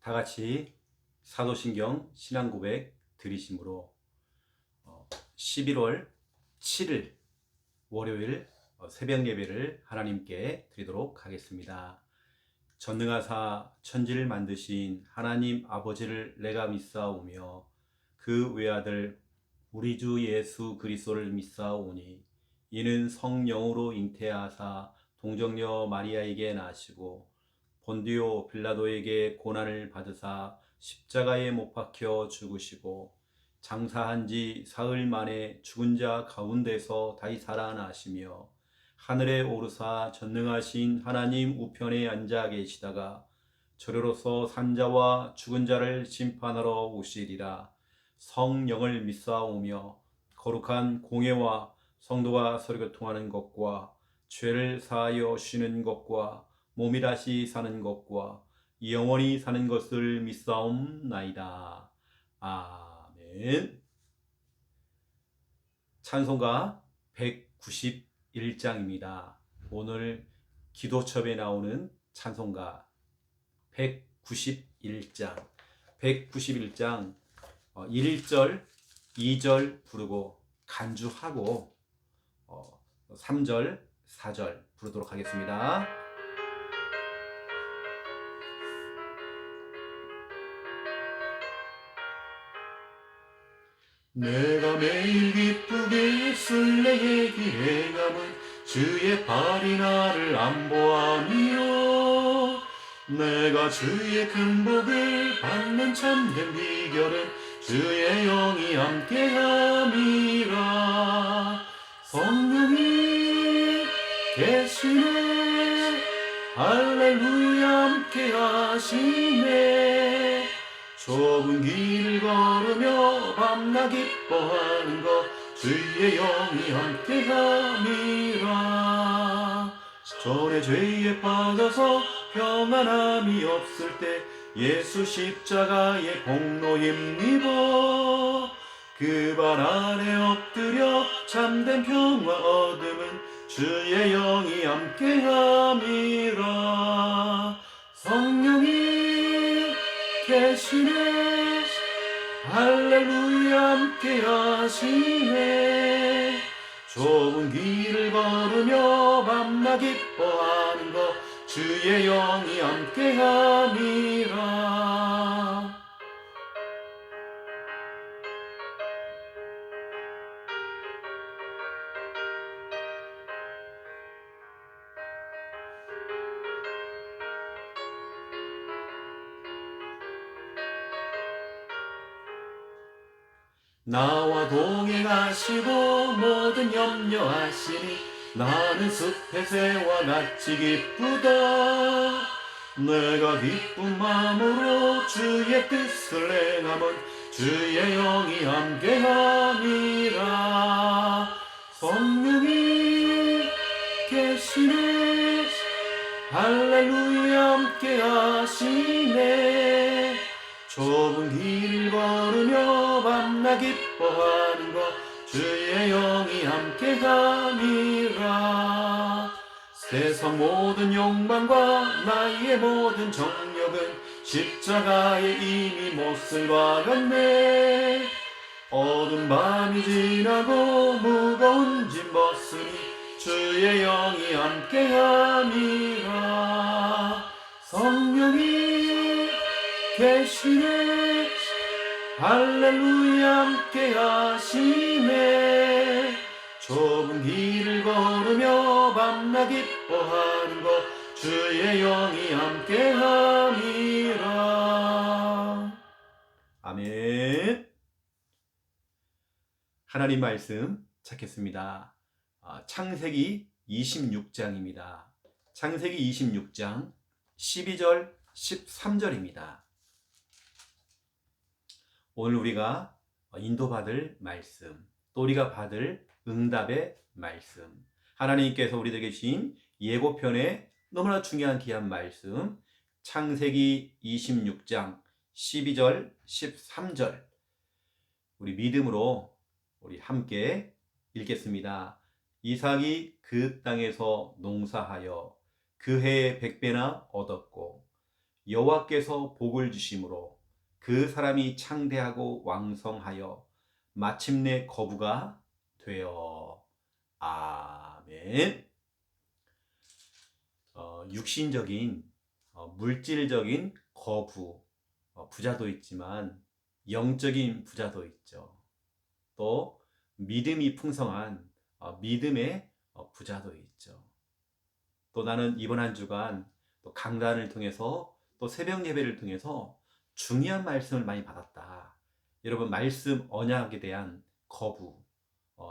다 같이 사도신경 신앙고백 드리심으로 11월 7일 월요일 새벽 예배를 하나님께 드리도록 하겠습니다. 전능하사 천지를 만드신 하나님 아버지를 내가 믿사오며 그 외아들 우리 주 예수 그리스도를 믿사오니 이는 성령으로 잉태하사 동정녀 마리아에게 나시고 본디오 빌라도에게 고난을 받으사 십자가에 못 박혀 죽으시고 장사한 지 사흘 만에 죽은 자 가운데서 다시 살아나시며 하늘에 오르사 전능하신 하나님 우편에 앉아 계시다가 저리로서 산자와 죽은 자를 심판하러 오시리라. 성령을 믿사오며 거룩한 공예와 성도가 서로 교통하는 것과 죄를 사하여 쉬는 것과 몸이 다시 사는 것과 영원히 사는 것을 믿사옵나이다. 아멘. 찬송가 191장입니다. 오늘 기도첩에 나오는 찬송가 191장 191장 1절, 2절 부르고 간주하고 3절, 4절 부르도록 하겠습니다. 내가 매일 기쁘게 순례의 길에 가면 주의 발이 나를 안보하며 내가 주의 큰 복을 받는 참된 비결은 주의 영이 함께함이라. 성령이 계시네 할렐루야 함께하시네. 좁은 길을 걸으며 밤낮 기뻐하는 것 주의 영이 함께함이라. 전에 죄에 빠져서 평안함이 없을 때 예수 십자가의 공로 힘입어 그 발 아래 엎드려 참된 평화 얻음은 주의 영이 함께함이라. 성령이 계시네 할렐루야 함께하시네. 좁은 길을 걸으며 밤낮 기뻐하는 것 주의 영이 함께함이라. 나와 동행하시고 모든 염려하시니 나는 숲의 새와 같이 기쁘다. 내가 기쁜 마음으로 주의 뜻을 행하면 주의 영이 함께함이라. 성령이 계시네 할렐루야 함께하시네. 좁은 길을 걸으며 밤낮 기뻐하는 것 주의 영이 함께함이라. 세상 모든 욕망과 나의 모든 정욕은 십자가에 이미 못을 박았네. 어두운 밤이 지나고 무거운 짐 벗으니 주의 영이 함께함이라. 성령이 계시네 할렐루야 함께하시네. 좁은 길을 걸으며 밤낮 기뻐하는 것 주의 영이 함께함이라. 아멘. 하나님 말씀 찾겠습니다. 창세기 26장입니다. 창세기 26장 12절 13절입니다. 오늘 우리가 인도받을 말씀, 또 우리가 받을 응답의 말씀, 하나님께서 우리들에게 주신 예고편의 너무나 중요한 귀한 말씀, 창세기 26장 12절 13절 우리 믿음으로 우리 함께 읽겠습니다. 이삭이 그 땅에서 농사하여 그 해에 100배나 얻었고 여호와께서 복을 주심으로 그 사람이 창대하고 왕성하여 마침내 거부가 되어. 아멘. 육신적인 물질적인 거부, 부자도 있지만 영적인 부자도 있죠. 또 믿음이 풍성한 믿음의 부자도 있죠. 또 나는 이번 한 주간 또 강단을 통해서 또 새벽 예배를 통해서 중요한 말씀을 많이 받았다. 여러분, 말씀 언약에 대한 거부,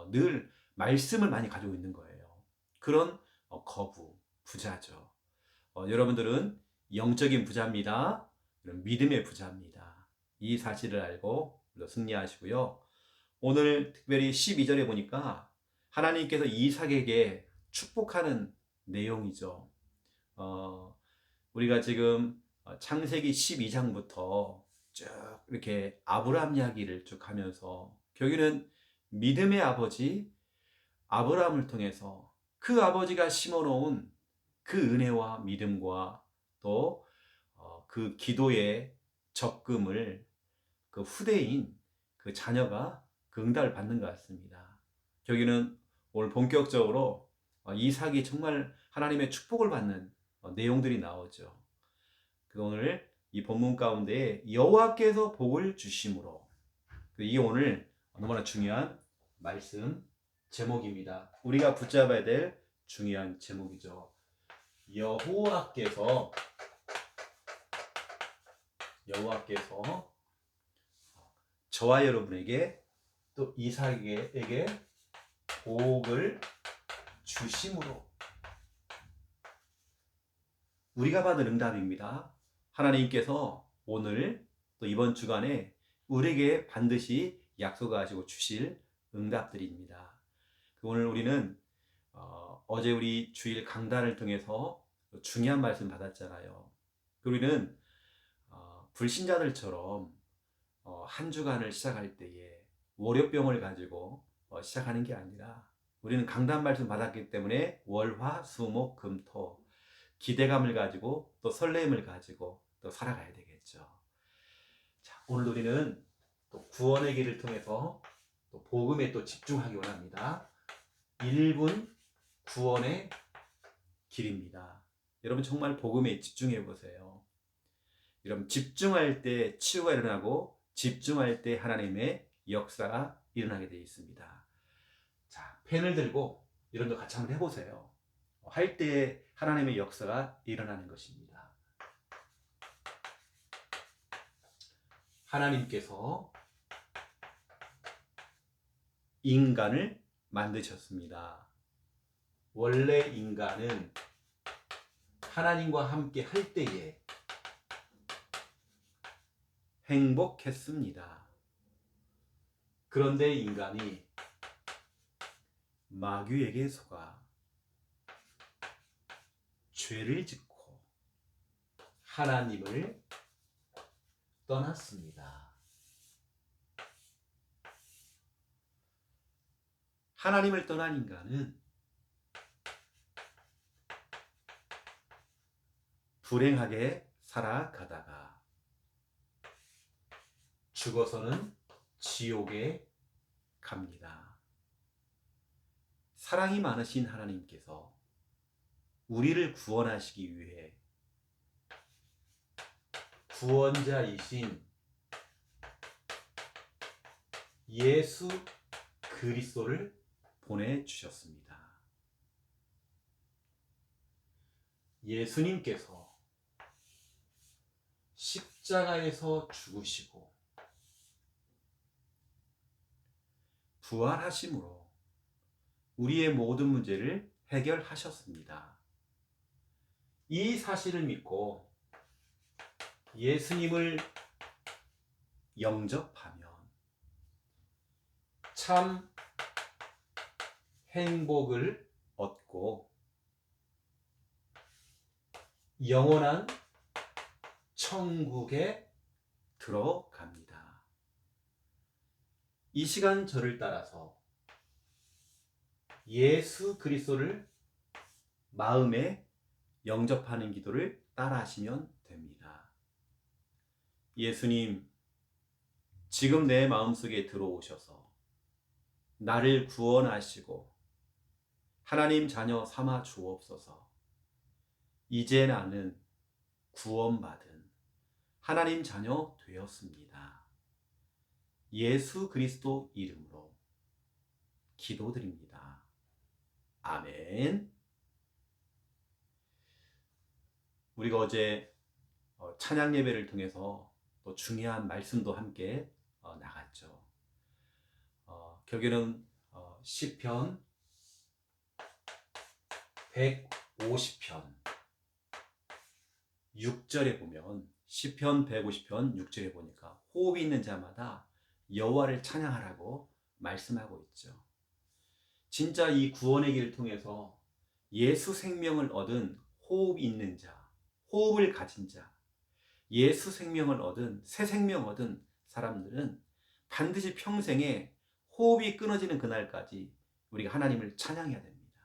늘 말씀을 많이 가지고 있는 거예요. 그런 거부, 부자죠. 여러분들은 영적인 부자입니다. 믿음의 부자입니다. 이 사실을 알고 승리하시고요. 오늘 특별히 12절에 보니까 하나님께서 이삭에게 축복하는 내용이죠. 우리가 지금 창세기 12장부터 쭉 이렇게 아브라함 이야기를 쭉 하면서 결국에는 믿음의 아버지 아브라함을 통해서 그 아버지가 심어놓은 그 은혜와 믿음과 또 그 기도의 적금을 그 후대인 그 자녀가 그 응답을 받는 것 같습니다. 여기는 오늘 본격적으로 이삭이 정말 하나님의 축복을 받는 내용들이 나오죠. 오늘 이 본문 가운데 여호와께서 복을 주심으로, 이게 오늘 너무나 중요한 말씀 제목입니다. 우리가 붙잡아야 될 중요한 제목이죠. 여호와께서 저와 여러분에게 또 이삭에게 복을 주심으로, 우리가 받은 응답입니다. 하나님께서 오늘 또 이번 주간에 우리에게 반드시 약속하시고 주실 응답들입니다. 오늘 우리는 어제 우리 주일 강단을 통해서 중요한 말씀 받았잖아요. 우리는 불신자들처럼 한 주간을 시작할 때에 월요병을 가지고 시작하는 게 아니라 우리는 강단 말씀 받았기 때문에 월, 화, 수, 목, 금, 토 기대감을 가지고 또 설렘을 가지고 또 살아가야 되겠죠. 자, 오늘 우리는 또 구원의 길을 통해서 또 복음에 또 집중하기 원합니다. 1분 구원의 길입니다. 여러분 정말 복음에 집중해 보세요. 여러분 집중할 때 치유가 일어나고 집중할 때 하나님의 역사가 일어나게 되어 있습니다. 자, 펜을 들고 여러분도 같이 한번 해보세요. 할 때 하나님의 역사가 일어나는 것입니다. 하나님께서 인간을 만드셨습니다. 원래 인간은 하나님과 함께 할 때에 행복했습니다. 그런데 인간이 마귀에게 속아 죄를 짓고 하나님을 떠났습니다. 하나님을 떠난 인간은 불행하게 살아가다가 죽어서는 지옥에 갑니다. 사랑이 많으신 하나님께서 우리를 구원하시기 위해 구원자이신 예수 그리스도를 보내주셨습니다. 예수님께서 십자가에서 죽으시고 부활하심으로 우리의 모든 문제를 해결하셨습니다. 이 사실을 믿고 예수님을 영접하면 참 행복을 얻고 영원한 천국에 들어갑니다. 이 시간 저를 따라서 예수 그리스도를 마음에 영접하는 기도를 따라 하시면 됩니다. 예수님, 지금 내 마음속에 들어오셔서 나를 구원하시고 하나님 자녀 삼아 주옵소서. 이제 나는 구원받은 하나님 자녀 되었습니다. 예수 그리스도 이름으로 기도드립니다. 아멘. 우리가 어제 찬양 예배를 통해서 또 중요한 말씀도 함께 나갔죠. 결국에는 시편 150편 6절에 보면, 시편 150편 6절에 보니까 호흡이 있는 자마다 여호와를 찬양하라고 말씀하고 있죠. 진짜 이 구원의 길을 통해서 예수 생명을 얻은 호흡이 있는 자, 호흡을 가진 자, 예수 생명을 얻은, 새 생명 얻은 사람들은 반드시 평생에 호흡이 끊어지는 그날까지 우리가 하나님을 찬양해야 됩니다.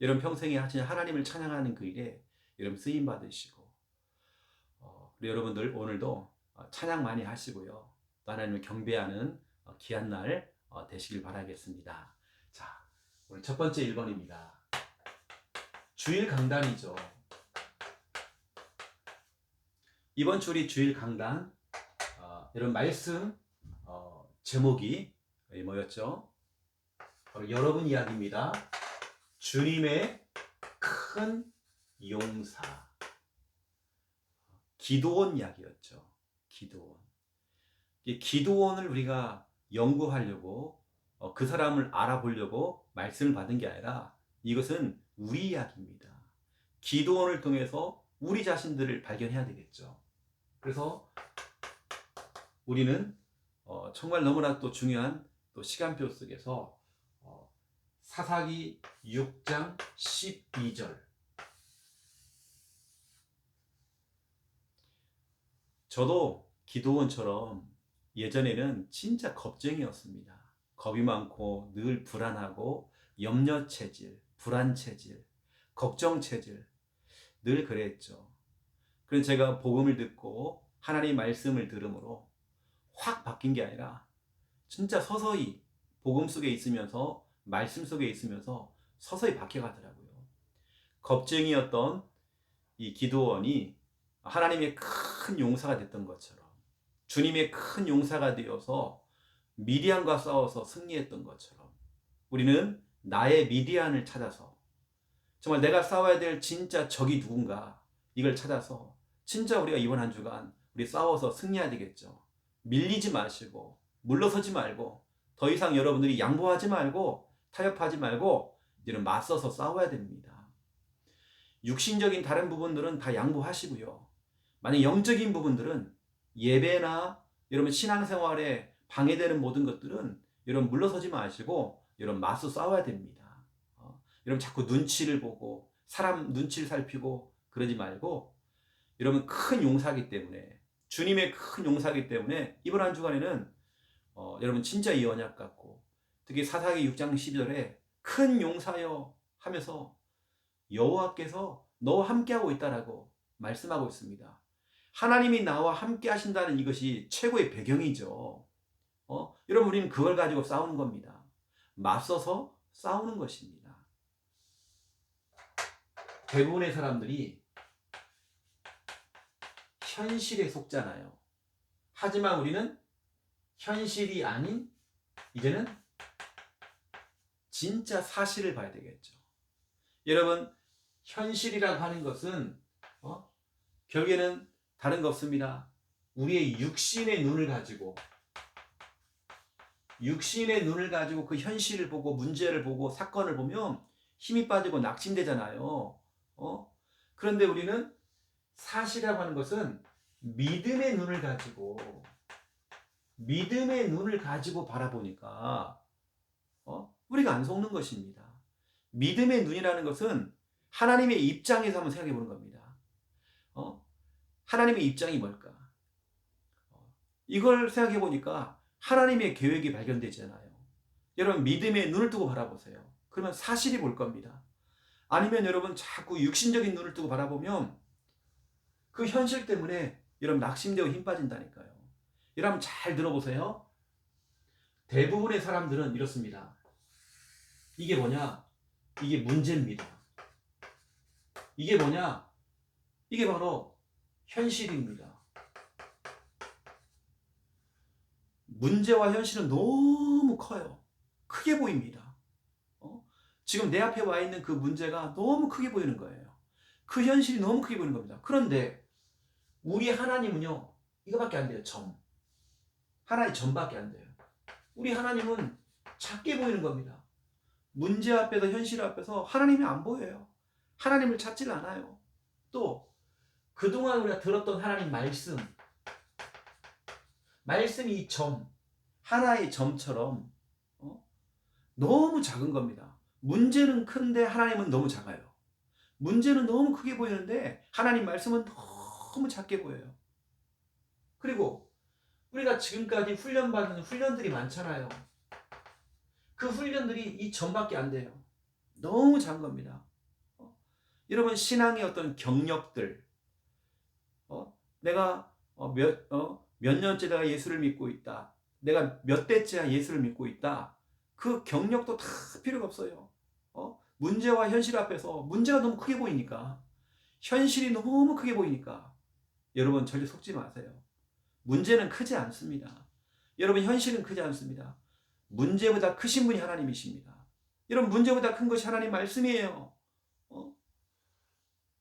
여러분 평생에 하나님을 찬양하는 그 일에 여러분 쓰임 받으시고, 우리 여러분들 오늘도 찬양 많이 하시고요. 또 하나님을 경배하는 귀한 날 되시길 바라겠습니다. 자, 오늘 첫 번째 1번입니다. 주일 강단이죠. 이번 주 우리 주일 강단, 여러분 말씀 제목이 뭐였죠? 바로 여러분 이야기입니다. 주님의 큰 용사. 기드온 이야기였죠. 기드온. 기드온을 우리가 연구하려고 그 사람을 알아보려고 말씀을 받은 게 아니라 이것은 우리 이야기입니다. 기드온을 통해서 우리 자신들을 발견해야 되겠죠. 그래서 우리는 정말 너무나 또 중요한 또 시간표 속에서 사사기 6장 12절. 저도 기드온처럼 예전에는 진짜 겁쟁이였습니다. 겁이 많고 늘 불안하고 염려 체질, 불안 체질, 걱정 체질, 늘 그랬죠. 그래서 제가 복음을 듣고 하나님 말씀을 들음으로 확 바뀐 게 아니라 진짜 서서히 복음 속에 있으면서, 말씀 속에 있으면서 서서히 바뀌어가더라고요. 겁쟁이였던 이 기드온이 하나님의 큰 용사가 됐던 것처럼, 주님의 큰 용사가 되어서 미디안과 싸워서 승리했던 것처럼, 우리는 나의 미디안을 찾아서, 정말 내가 싸워야 될 진짜 적이 누군가, 이걸 찾아서 진짜 우리가 이번 한 주간 우리 싸워서 승리해야 되겠죠. 밀리지 마시고 물러서지 말고 더 이상 여러분들이 양보하지 말고 타협하지 말고 이제는 맞서서 싸워야 됩니다. 육신적인 다른 부분들은 다 양보하시고요. 만약 영적인 부분들은 예배나 여러분 신앙생활에 방해되는 모든 것들은 여러분 물러서지 마시고 여러분 맞서 싸워야 됩니다. 여러분 자꾸 눈치를 보고 사람 눈치를 살피고 그러지 말고, 여러분 큰 용사이기 때문에, 주님의 큰 용사이기 때문에 이번 한 주간에는 여러분 진짜 이 언약 갖고, 특히 사사기 6장 12절에 큰 용사여 하면서 여호와께서 너와 함께하고 있다라고 말씀하고 있습니다. 하나님이 나와 함께 하신다는 이것이 최고의 배경이죠. 여러분 우리는 그걸 가지고 싸우는 겁니다. 맞서서 싸우는 것입니다. 대부분의 사람들이 현실에 속잖아요. 하지만 우리는 현실이 아닌 이제는 진짜 사실을 봐야 되겠죠. 여러분 현실이라고 하는 것은 결국에는 다른 거 없습니다. 우리의 육신의 눈을 가지고 그 현실을 보고 문제를 보고 사건을 보면 힘이 빠지고 낙심되잖아요. 그런데 우리는 사실이라고 하는 것은 믿음의 눈을 가지고 바라보니까 우리가 안 속는 것입니다. 믿음의 눈이라는 것은 하나님의 입장에서 한번 생각해 보는 겁니다. 하나님의 입장이 뭘까? 이걸 생각해 보니까 하나님의 계획이 발견되잖아요. 여러분 믿음의 눈을 뜨고 바라보세요. 그러면 사실이 볼 겁니다. 아니면 여러분 자꾸 육신적인 눈을 뜨고 바라보면 그 현실 때문에 여러분 낙심되고 힘 빠진다니까요. 여러분 잘 들어보세요. 대부분의 사람들은 이렇습니다. 이게 뭐냐? 이게 문제입니다. 이게 뭐냐? 이게 바로 현실입니다. 문제와 현실은 너무 커요. 크게 보입니다. 지금 내 앞에 와 있는 그 문제가 너무 크게 보이는 거예요. 그 현실이 너무 크게 보이는 겁니다. 그런데 우리 하나님은요, 이거밖에 안 돼요. 점. 하나의 점밖에 안 돼요. 우리 하나님은 작게 보이는 겁니다. 문제 앞에서 현실 앞에서 하나님이 안 보여요. 하나님을 찾질 않아요. 또 그동안 우리가 들었던 하나님 말씀이 이 점, 하나의 점처럼 너무 작은 겁니다. 문제는 큰데 하나님은 너무 작아요. 문제는 너무 크게 보이는데 하나님 말씀은 너무 작게 보여요. 그리고 우리가 지금까지 훈련받는 훈련들이 많잖아요. 그 훈련들이 이 점밖에 안 돼요. 너무 작은 겁니다. 여러분 신앙의 어떤 경력들, 내가 몇 년째 내가 예수를 믿고 있다. 내가 몇 대째야 예수를 믿고 있다. 그 경력도 다 필요가 없어요. 문제와 현실 앞에서 문제가 너무 크게 보이니까, 현실이 너무 크게 보이니까 여러분 절대 속지 마세요. 문제는 크지 않습니다. 여러분 현실은 크지 않습니다. 문제보다 크신 분이 하나님이십니다. 여러분 문제보다 큰 것이 하나님 말씀이에요.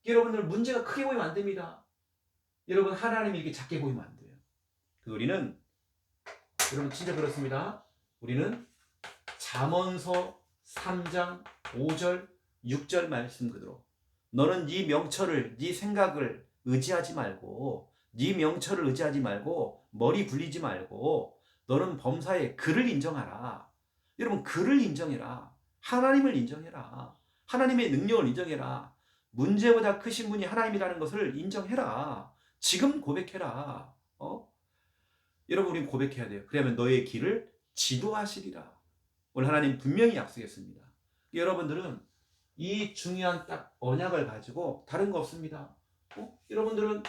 여러분들 문제가 크게 보이면 안 됩니다. 여러분 하나님이 이렇게 작게 보이면 안 돼요. 우리는 여러분 진짜 그렇습니다. 우리는 잠언서 3장 5절 6절 말씀 그대로 너는 네 명철을 네 생각을 의지하지 말고 네 명철을 의지하지 말고 머리 굴리지 말고 너는 범사에 그를 인정하라. 여러분 그를 인정해라. 하나님을 인정해라. 하나님의 능력을 인정해라. 문제보다 크신 분이 하나님이라는 것을 인정해라. 지금 고백해라. 여러분 우린 고백해야 돼요. 그러면 너의 길을 지도하시리라. 오늘 하나님 분명히 약속했습니다. 여러분들은 이 중요한 딱 언약을 가지고 다른 거 없습니다. 여러분들은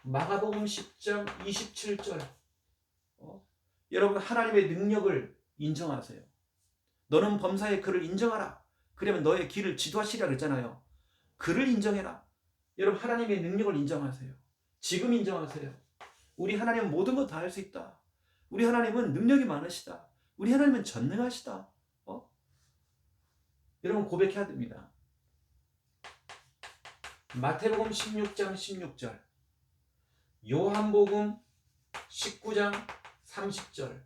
마가복음 10장 27절 여러분 하나님의 능력을 인정하세요. 너는 범사에 그를 인정하라. 그러면 너의 길을 지도하시리라 그랬잖아요. 그를 인정해라. 여러분 하나님의 능력을 인정하세요. 지금 인정하세요. 우리 하나님은 모든 것 다 할 수 있다. 우리 하나님은 능력이 많으시다. 우리 하나님은 전능하시다. 여러분 고백해야 됩니다. 마태복음 16장 16절 요한복음 19장 30절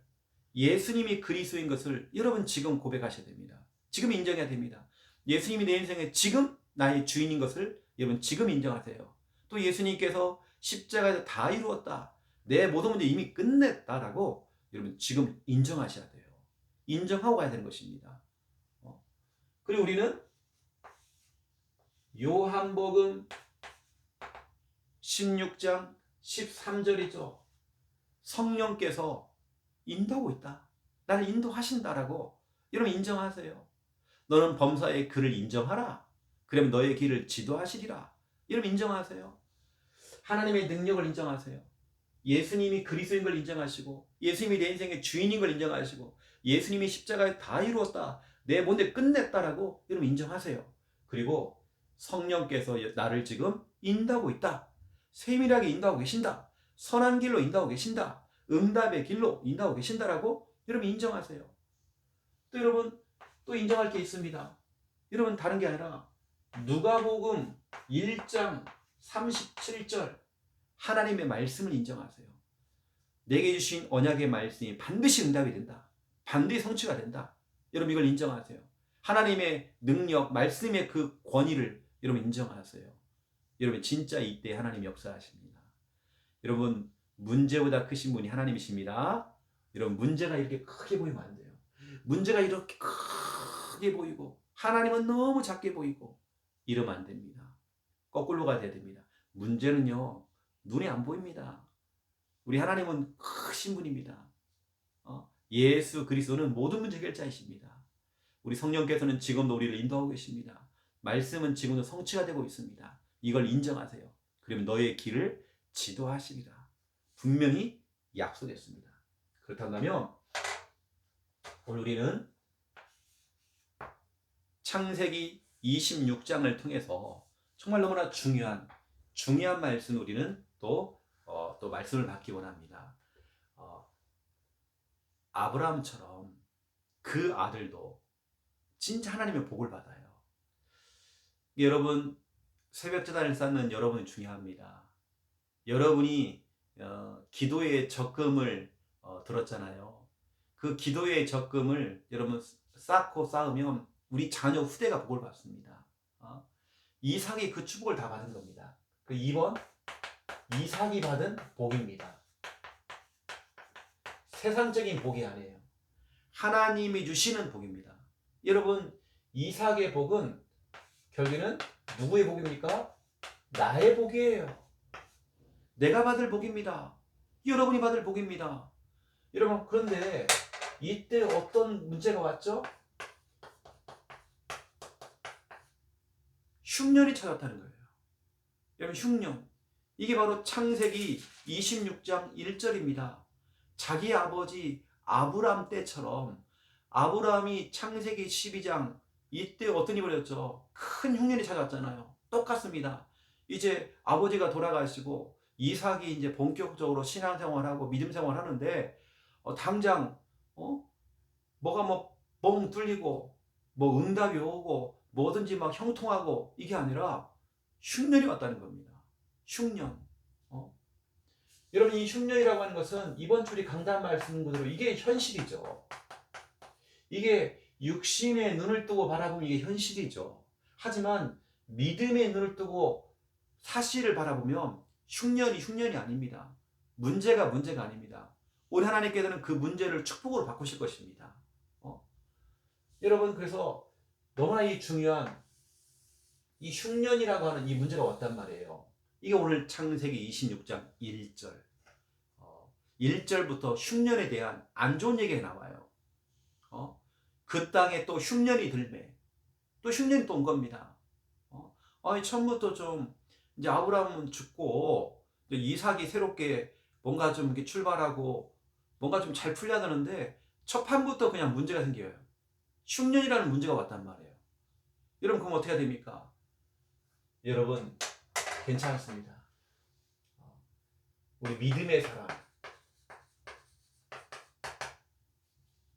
예수님이 그리스도인 것을 여러분 지금 고백하셔야 됩니다. 지금 인정해야 됩니다. 예수님이 내 인생에 지금 나의 주인인 것을 여러분 지금 인정하세요. 또 예수님께서 십자가에서 다 이루었다. 내 모든 문제 이미 끝냈다라고 여러분 지금 인정하셔야 돼요. 인정하고 가야 되는 것입니다. 그리고 우리는 요한복음 16장 13절이죠. 성령께서 인도하고 있다. 나를 인도하신다라고 여러분 인정하세요. 너는 범사에 그를 인정하라. 그러면 너의 길을 지도하시리라. 여러분 인정하세요. 하나님의 능력을 인정하세요. 예수님이 그리스도인 걸 인정하시고 예수님이 내 인생의 주인인 걸 인정하시고 예수님이 십자가에 다 이루었다. 내 모든 끝냈다라고 여러분 인정하세요. 그리고 성령께서 나를 지금 인도하고 있다. 세밀하게 인도하고 계신다. 선한 길로 인도하고 계신다. 응답의 길로 인도하고 계신다라고 여러분 인정하세요. 또 여러분 또 인정할 게 있습니다. 여러분 다른 게 아니라 누가복음 1장 37절 하나님의 말씀을 인정하세요. 내게 주신 언약의 말씀이 반드시 응답이 된다. 반드시 성취가 된다. 여러분 이걸 인정하세요. 하나님의 능력, 말씀의 그 권위를 여러분 인정하세요. 여러분 진짜 이때 하나님 역사하십니다. 여러분 문제보다 크신 분이 하나님이십니다. 여러분 문제가 이렇게 크게 보이면 안 돼요. 문제가 이렇게 크게 보이고 하나님은 너무 작게 보이고 이러면 안 됩니다. 거꾸로가 돼야 됩니다. 문제는요 눈에 안 보입니다. 우리 하나님은 크신 분입니다. 예수 그리스도는 모든 문제 해결자이십니다. 우리 성령께서는 지금도 우리를 인도하고 계십니다. 말씀은 지금도 성취가 되고 있습니다. 이걸 인정하세요. 그러면 너의 길을 지도하시리라. 분명히 약속했습니다. 그렇다면 오늘 우리는 창세기 26장을 통해서 정말 너무나 중요한 말씀 우리는 또 말씀을 받기 원합니다. 아브라함처럼 그 아들도 진짜 하나님의 복을 받아요. 여러분, 새벽제단을 쌓는 여러분이 중요합니다. 여러분이 기도의 적금을 들었잖아요. 그 기도의 적금을 여러분 쌓으면 우리 자녀 후대가 복을 받습니다. 이삭이 그 축복을 다 받은 겁니다. 그 2번 이삭이 받은 복입니다. 세상적인 복이 아니에요. 하나님이 주시는 복입니다. 여러분, 이삭의 복은 결국에는 누구의 복입니까? 나의 복이에요. 내가 받을 복입니다. 여러분이 받을 복입니다. 여러분, 그런데 이때 어떤 문제가 왔죠? 흉년이 찾았다는 거예요. 여러분, 흉년. 이게 바로 창세기 26장 1절입니다. 자기 아버지 아브람 때처럼 아브람이 창세기 12장 이때 어떤 일이 벌어졌죠? 큰 흉년이 찾아왔잖아요. 똑같습니다. 이제 아버지가 돌아가시고 이삭이 이제 본격적으로 신앙생활하고 믿음생활 하는데 당장 뭐가 뭐 뻥 뚫리고 뭐 응답이 오고 뭐든지 막 형통하고 이게 아니라 흉년이 왔다는 겁니다. 흉년. 여러분, 이 흉년이라고 하는 것은 이번 주리 강단 말씀 그대로 이게 현실이죠. 이게 육신의 눈을 뜨고 바라보면 이게 현실이죠. 하지만 믿음의 눈을 뜨고 사실을 바라보면 흉년이 아닙니다. 문제가 아닙니다. 우리 하나님께서는 그 문제를 축복으로 바꾸실 것입니다. 여러분, 그래서 너무나 이 중요한 이 흉년이라고 하는 이 문제가 왔단 말이에요. 이게 오늘 창세기 26장 1절 1절부터 흉년에 대한 안 좋은 얘기가 나와요. 그 땅에 또 흉년이 들매 또 흉년이 또 온 겁니다. 아니, 처음부터 좀 이제 아브라함은 죽고 이삭이 새롭게 뭔가 좀 이렇게 출발하고 뭔가 좀 잘 풀려야 되는데 첫 판부터 그냥 문제가 생겨요. 흉년이라는 문제가 왔단 말이에요. 여러분, 그럼 어떻게 해야 됩니까? 여러분, 괜찮습니다. 우리 믿음의 사람,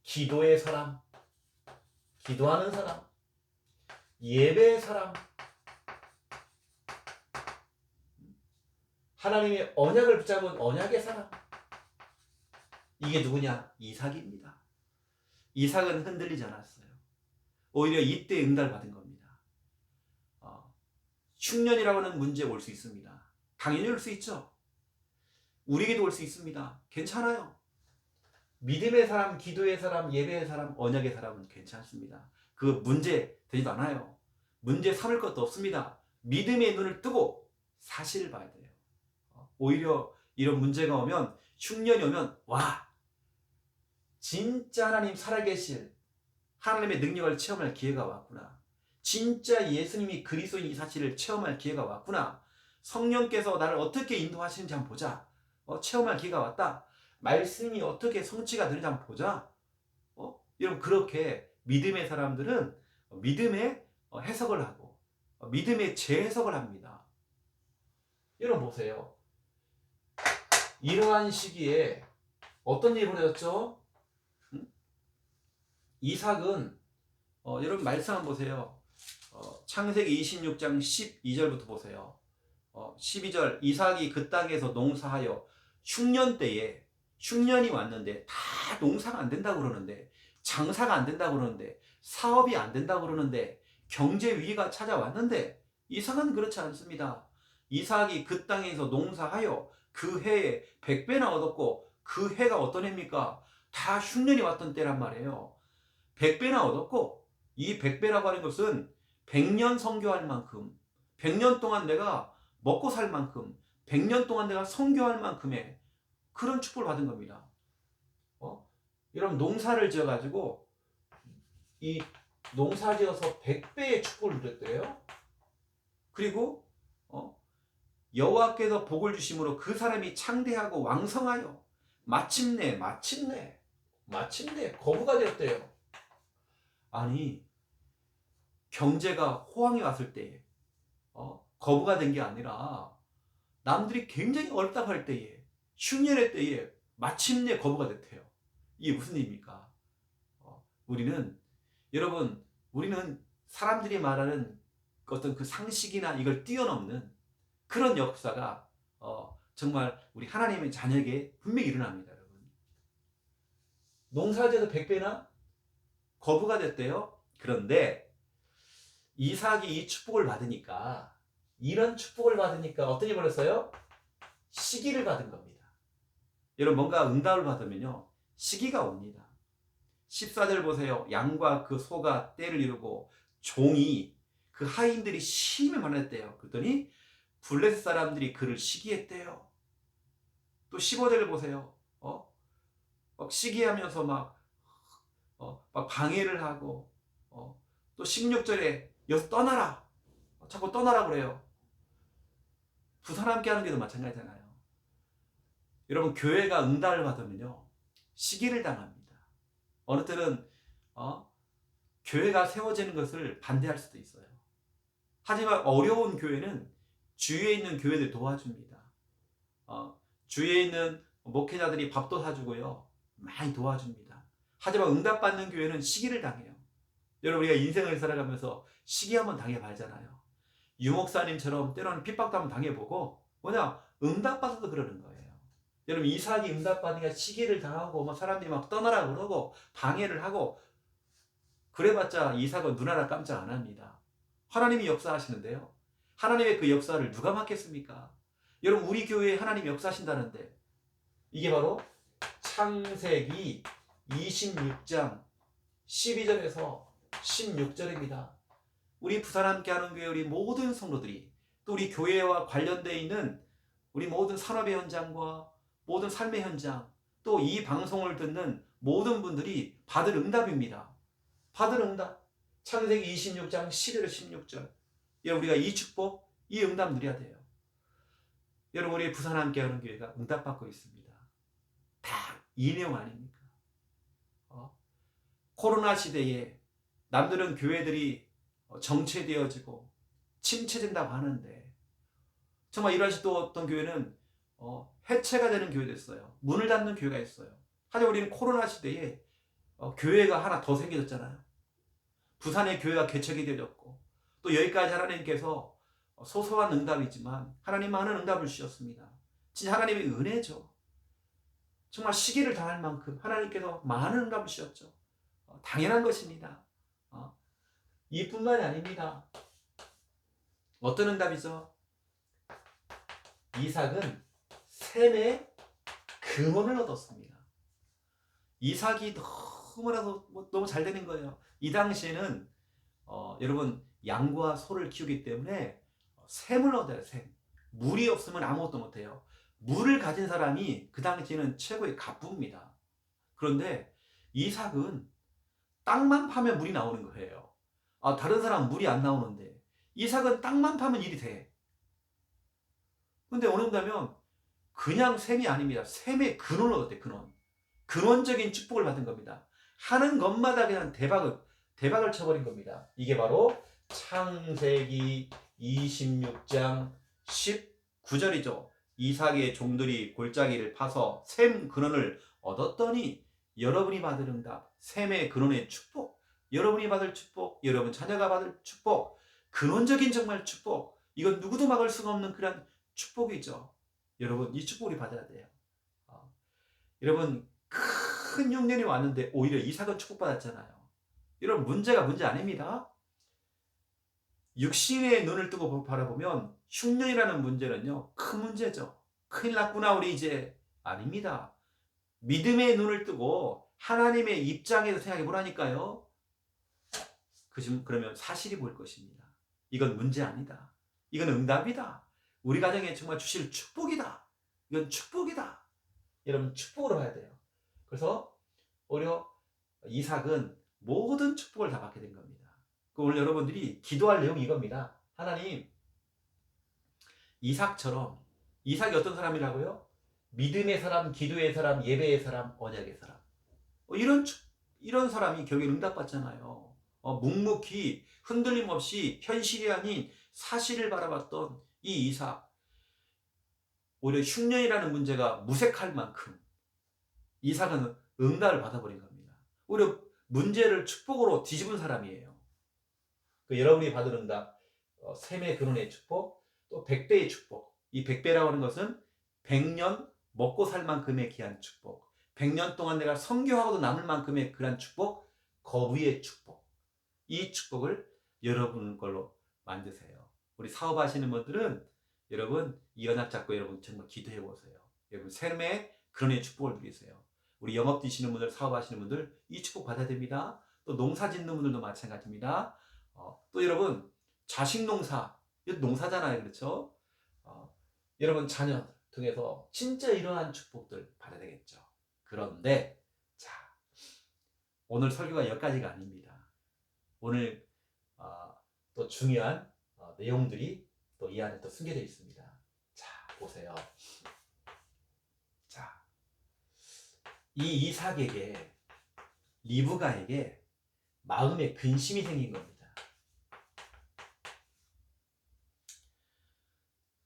기도의 사람, 기도하는 사람, 예배의 사람, 하나님의 언약을 붙잡은 언약의 사람, 이게 누구냐? 이삭입니다. 이삭은 흔들리지 않았어요. 오히려 이때 응답을 받은 겁니다. 흉년이라고 하는 문제에 올 수 있습니다. 당연히 올 수 있죠. 우리에게도 올 수 있습니다. 괜찮아요. 믿음의 사람, 기도의 사람, 예배의 사람, 언약의 사람은 괜찮습니다. 그 문제 되지도 않아요. 문제 삼을 것도 없습니다. 믿음의 눈을 뜨고 사실을 봐야 돼요. 오히려 이런 문제가 오면, 흉년이 오면, 와, 진짜 하나님 살아계실 하나님의 능력을 체험할 기회가 왔구나. 진짜 예수님이 그리스도인 이 사실을 체험할 기회가 왔구나. 성령께서 나를 어떻게 인도하시는지 한번 보자. 체험할 기회가 왔다. 말씀이 어떻게 성취가 되는지 한번 보자. 여러분, 그렇게 믿음의 사람들은 믿음의 해석을 하고 믿음의 재해석을 합니다. 여러분 보세요. 이러한 시기에 어떤 일이 벌어졌죠? 이삭은 여러분 말씀 한번 보세요. 창세기 26장 12절부터 보세요. 12절 이삭이 그 땅에서 농사하여 흉년 때에 흉년이 왔는데 다 농사가 안 된다고 그러는데 장사가 안 된다고 그러는데 사업이 안 된다고 그러는데 경제 위기가 찾아왔는데 이삭은 그렇지 않습니다. 이삭이 그 땅에서 농사하여 그 해에 100배나 얻었고 그 해가 어떤 해입니까? 다 흉년이 왔던 때란 말이에요. 100배나 얻었고 이 100배라고 하는 것은 100년 선교할 만큼 100년 동안 내가 먹고 살 만큼 100년 동안 내가 선교할 만큼의 그런 축복을 받은 겁니다. 여러분 농사를 지어가지고 이 농사 지어서 100배의 축복을 누렸대요. 그리고 여호와께서 복을 주심으로 그 사람이 창대하고 왕성하여 마침내 거부가 되었대요. 아니, 경제가 호황이 왔을 때 거부가 된 게 아니라 남들이 굉장히 어렵다고 할 때에, 흉년의 때에 마침내 거부가 됐대요. 이게 무슨 일입니까? 우리는 사람들이 말하는 어떤 그 상식이나 이걸 뛰어넘는 그런 역사가 정말 우리 하나님의 자녀에게 분명히 일어납니다, 여러분. 농사지어서 100배나 거부가 됐대요. 그런데 이삭이 이 축복을 받으니까, 이런 축복을 받으니까 어떤 일이 벌었어요? 시기를 받은 겁니다. 여러분, 뭔가 응답을 받으면요, 시기가 옵니다. 14절 보세요. 양과 그 소가 떼를 이루고 종이, 그 하인들이 심히 많았대요. 그랬더니 블레셋 사람들이 그를 시기했대요. 또 15절을 보세요. 막 시기하면서 막 방해를 하고, 또 16절에 여기서 떠나라, 자꾸 떠나라 그래요. 부산 함께 하는 게도 마찬가지잖아요. 여러분, 교회가 응답을 받으면요, 시기를 당합니다. 어느 때는 교회가 세워지는 것을 반대할 수도 있어요. 하지만 어려운 교회는 주위에 있는 교회들 도와줍니다. 주위에 있는 목회자들이 밥도 사주고요, 많이 도와줍니다. 하지만 응답받는 교회는 시기를 당해요. 여러분, 우리가 인생을 살아가면서 시기 한번 당해봐잖아요. 유 목사님처럼 때로는 핍박도 한번 당해보고, 응답받아도 그러는 거예요. 여러분, 이삭이 응답받으니까 시기를 당하고 막 사람들이 막 떠나라 그러고 방해를 하고, 그래봤자 이삭은 눈 하나 깜짝 안 합니다. 하나님이 역사하시는데요, 하나님의 그 역사를 누가 막겠습니까? 여러분, 우리 교회에 하나님이 역사하신다는데, 이게 바로 창세기 26장 12절에서 16절입니다. 우리 부산 함께하는 교회 우리 모든 성도들이, 또 우리 교회와 관련되어 있는 우리 모든 산업의 현장과 모든 삶의 현장, 또 이 방송을 듣는 모든 분들이 받을 응답입니다. 받을 응답. 창세기 26장 11절 16절. 여러분, 우리가 이 축복, 이 응답 누려야 돼요. 여러분, 우리 부산 함께하는 교회가 응답받고 있습니다. 다 이 내용 아닙니까? 코로나 시대에 남들은 교회들이 정체되어지고 침체된다고 하는데, 정말 이러한 또 어떤 교회는 해체가 되는 교회도 있어요. 문을 닫는 교회가 있어요. 하지만 우리는 코로나 시대에 교회가 하나 더 생겨졌잖아요. 부산의 교회가 개척이 되었고, 또 여기까지 하나님께서 소소한 응답이지만 하나님 많은 응답을 주셨습니다. 진짜 하나님의 은혜죠. 정말 시기를 당할 만큼 하나님께서 많은 응답을 주셨죠. 당연한 것입니다. 이뿐만이 아닙니다. 어떤 응답이죠? 이삭은 셈의 근원을 얻었습니다. 이삭이 너무 잘 되는 거예요. 이 당시에는 여러분, 양과 소를 키우기 때문에 셈을 얻어요. 셈. 물이 없으면 아무것도 못해요. 물을 가진 사람이 그 당시에는 최고의 갑부입니다. 그런데 이삭은 땅만 파면 물이 나오는 거예요. 다른 사람은 물이 안 나오는데 이삭은 땅만 파면 일이 돼. 근데 어느 정도면 그냥 셈이 아닙니다. 셈의 근원을 얻었대. 근원적인 축복을 받은 겁니다. 하는 것마다 그냥 대박을 쳐버린 겁니다. 이게 바로 창세기 26장 19절이죠. 이삭의 종들이 골짜기를 파서 셈 근원을 얻었더니 여러분이 받을 응답, 셈의 근원의 축복, 여러분이 받을 축복, 여러분 자녀가 받을 축복, 근원적인 정말 축복, 이건 누구도 막을 수가 없는 그런 축복이죠. 여러분, 이 축복을 받아야 돼요. 여러분, 큰 흉년이 왔는데 오히려 이삭은 축복받았잖아요. 여러분, 문제가 문제 아닙니다. 육신의 눈을 뜨고 바라보면 흉년이라는 문제는요, 큰 문제죠. 큰일 났구나 우리 이제. 아닙니다. 믿음의 눈을 뜨고 하나님의 입장에서 생각해 보라니까요. 그러면 사실이 보일 것입니다. 이건 문제 아니다. 이건 응답이다. 우리 가정에 정말 주실 축복이다. 이건 축복이다. 여러분, 축복으로 봐야 돼요. 그래서 오히려 이삭은 모든 축복을 다 받게 된 겁니다. 오늘 여러분들이 기도할 내용이 이겁니다. 하나님, 이삭처럼. 이삭이 어떤 사람이라고요? 믿음의 사람, 기도의 사람, 예배의 사람, 언약의 사람. 이런 사람이 결국에 응답받잖아요. 묵묵히 흔들림 없이 현실이 아닌 사실을 바라봤던 이 이삭. 오히려 흉년이라는 문제가 무색할 만큼 이삭은 응답을 받아버린 겁니다. 오히려 문제를 축복으로 뒤집은 사람이에요. 여러분이 받은 응답, 셈의 근원의 축복, 또 100배의 축복. 이 100배라고 하는 것은 100년 먹고 살 만큼의 귀한 축복. 100년 동안 내가 선교하고도 남을 만큼의 그런 축복, 거부의 축복. 이 축복을 여러분 걸로 만드세요. 우리 사업하시는 분들은 여러분 이 언약 잡고 여러분 정말 기도해 보세요. 여러분 삶의 근원의 축복을 누리세요. 우리 영업 뛰시는 분들, 사업하시는 분들 이 축복 받아야 됩니다. 또 농사 짓는 분들도 마찬가지입니다. 또 여러분 자식 농사, 이거 농사잖아요, 그렇죠? 여러분 자녀 통해서 진짜 이러한 축복들 받아야 되겠죠. 그런데 자, 오늘 설교가 여기까지가 아닙니다. 오늘 또 중요한 내용들이 또 이 안에 또 숨겨져 있습니다. 자, 보세요. 자, 이 이삭에게, 리브가에게 마음에 근심이 생긴 겁니다.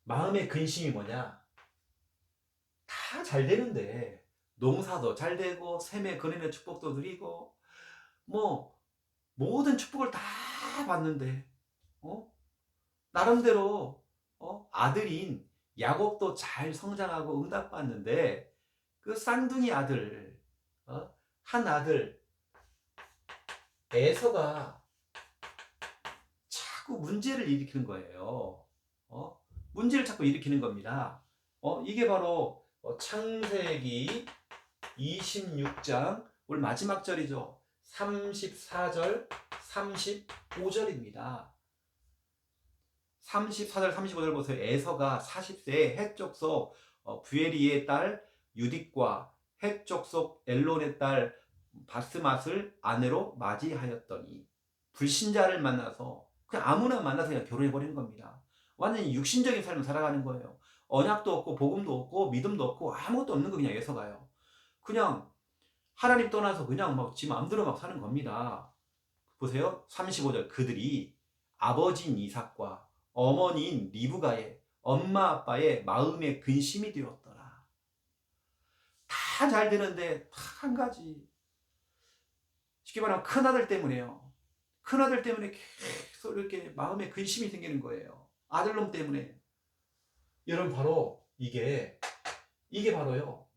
마음의 근심이 뭐냐? 다 잘 되는데 농사도 잘 되고 셈의 근원의 축복도 누리고 뭐 모든 축복을 다 받는데 나름대로 아들인 야곱도 잘 성장하고 응답받는데 그 쌍둥이 아들 한 아들 에서가 자꾸 문제를 일으키는 거예요. 문제를 자꾸 일으키는 겁니다. 이게 바로 창세기 26장 오늘 마지막 절이죠. 34절, 35절입니다. 34절, 35절 보세요. 에서가 40세에 헷 족속 부에리의 딸 유딕과 헷 족속 엘론의 딸 바스맛을 아내로 맞이하였더니 불신자를 만나서 그냥 아무나 만나서 그냥 결혼해버리는 겁니다. 완전히 육신적인 삶을 살아가는 거예요. 언약도 없고 복음도 없고 믿음도 없고 아무것도 없는 거 그냥 에서가요. 그냥 하나님 떠나서 그냥 막 지 마음대로 막 사는 겁니다. 보세요. 35절 그들이 아버지인 이삭과 어머니인 리브가의 엄마 아빠의 마음에 근심이 되었더라. 다 잘 되는데 다 한 가지. 쉽게 말하면 큰아들 때문에요. 큰아들 때문에 계속 이렇게 마음에 근심이 생기는 거예요. 아들놈 때문에. 여러분 바로 이게 바로요.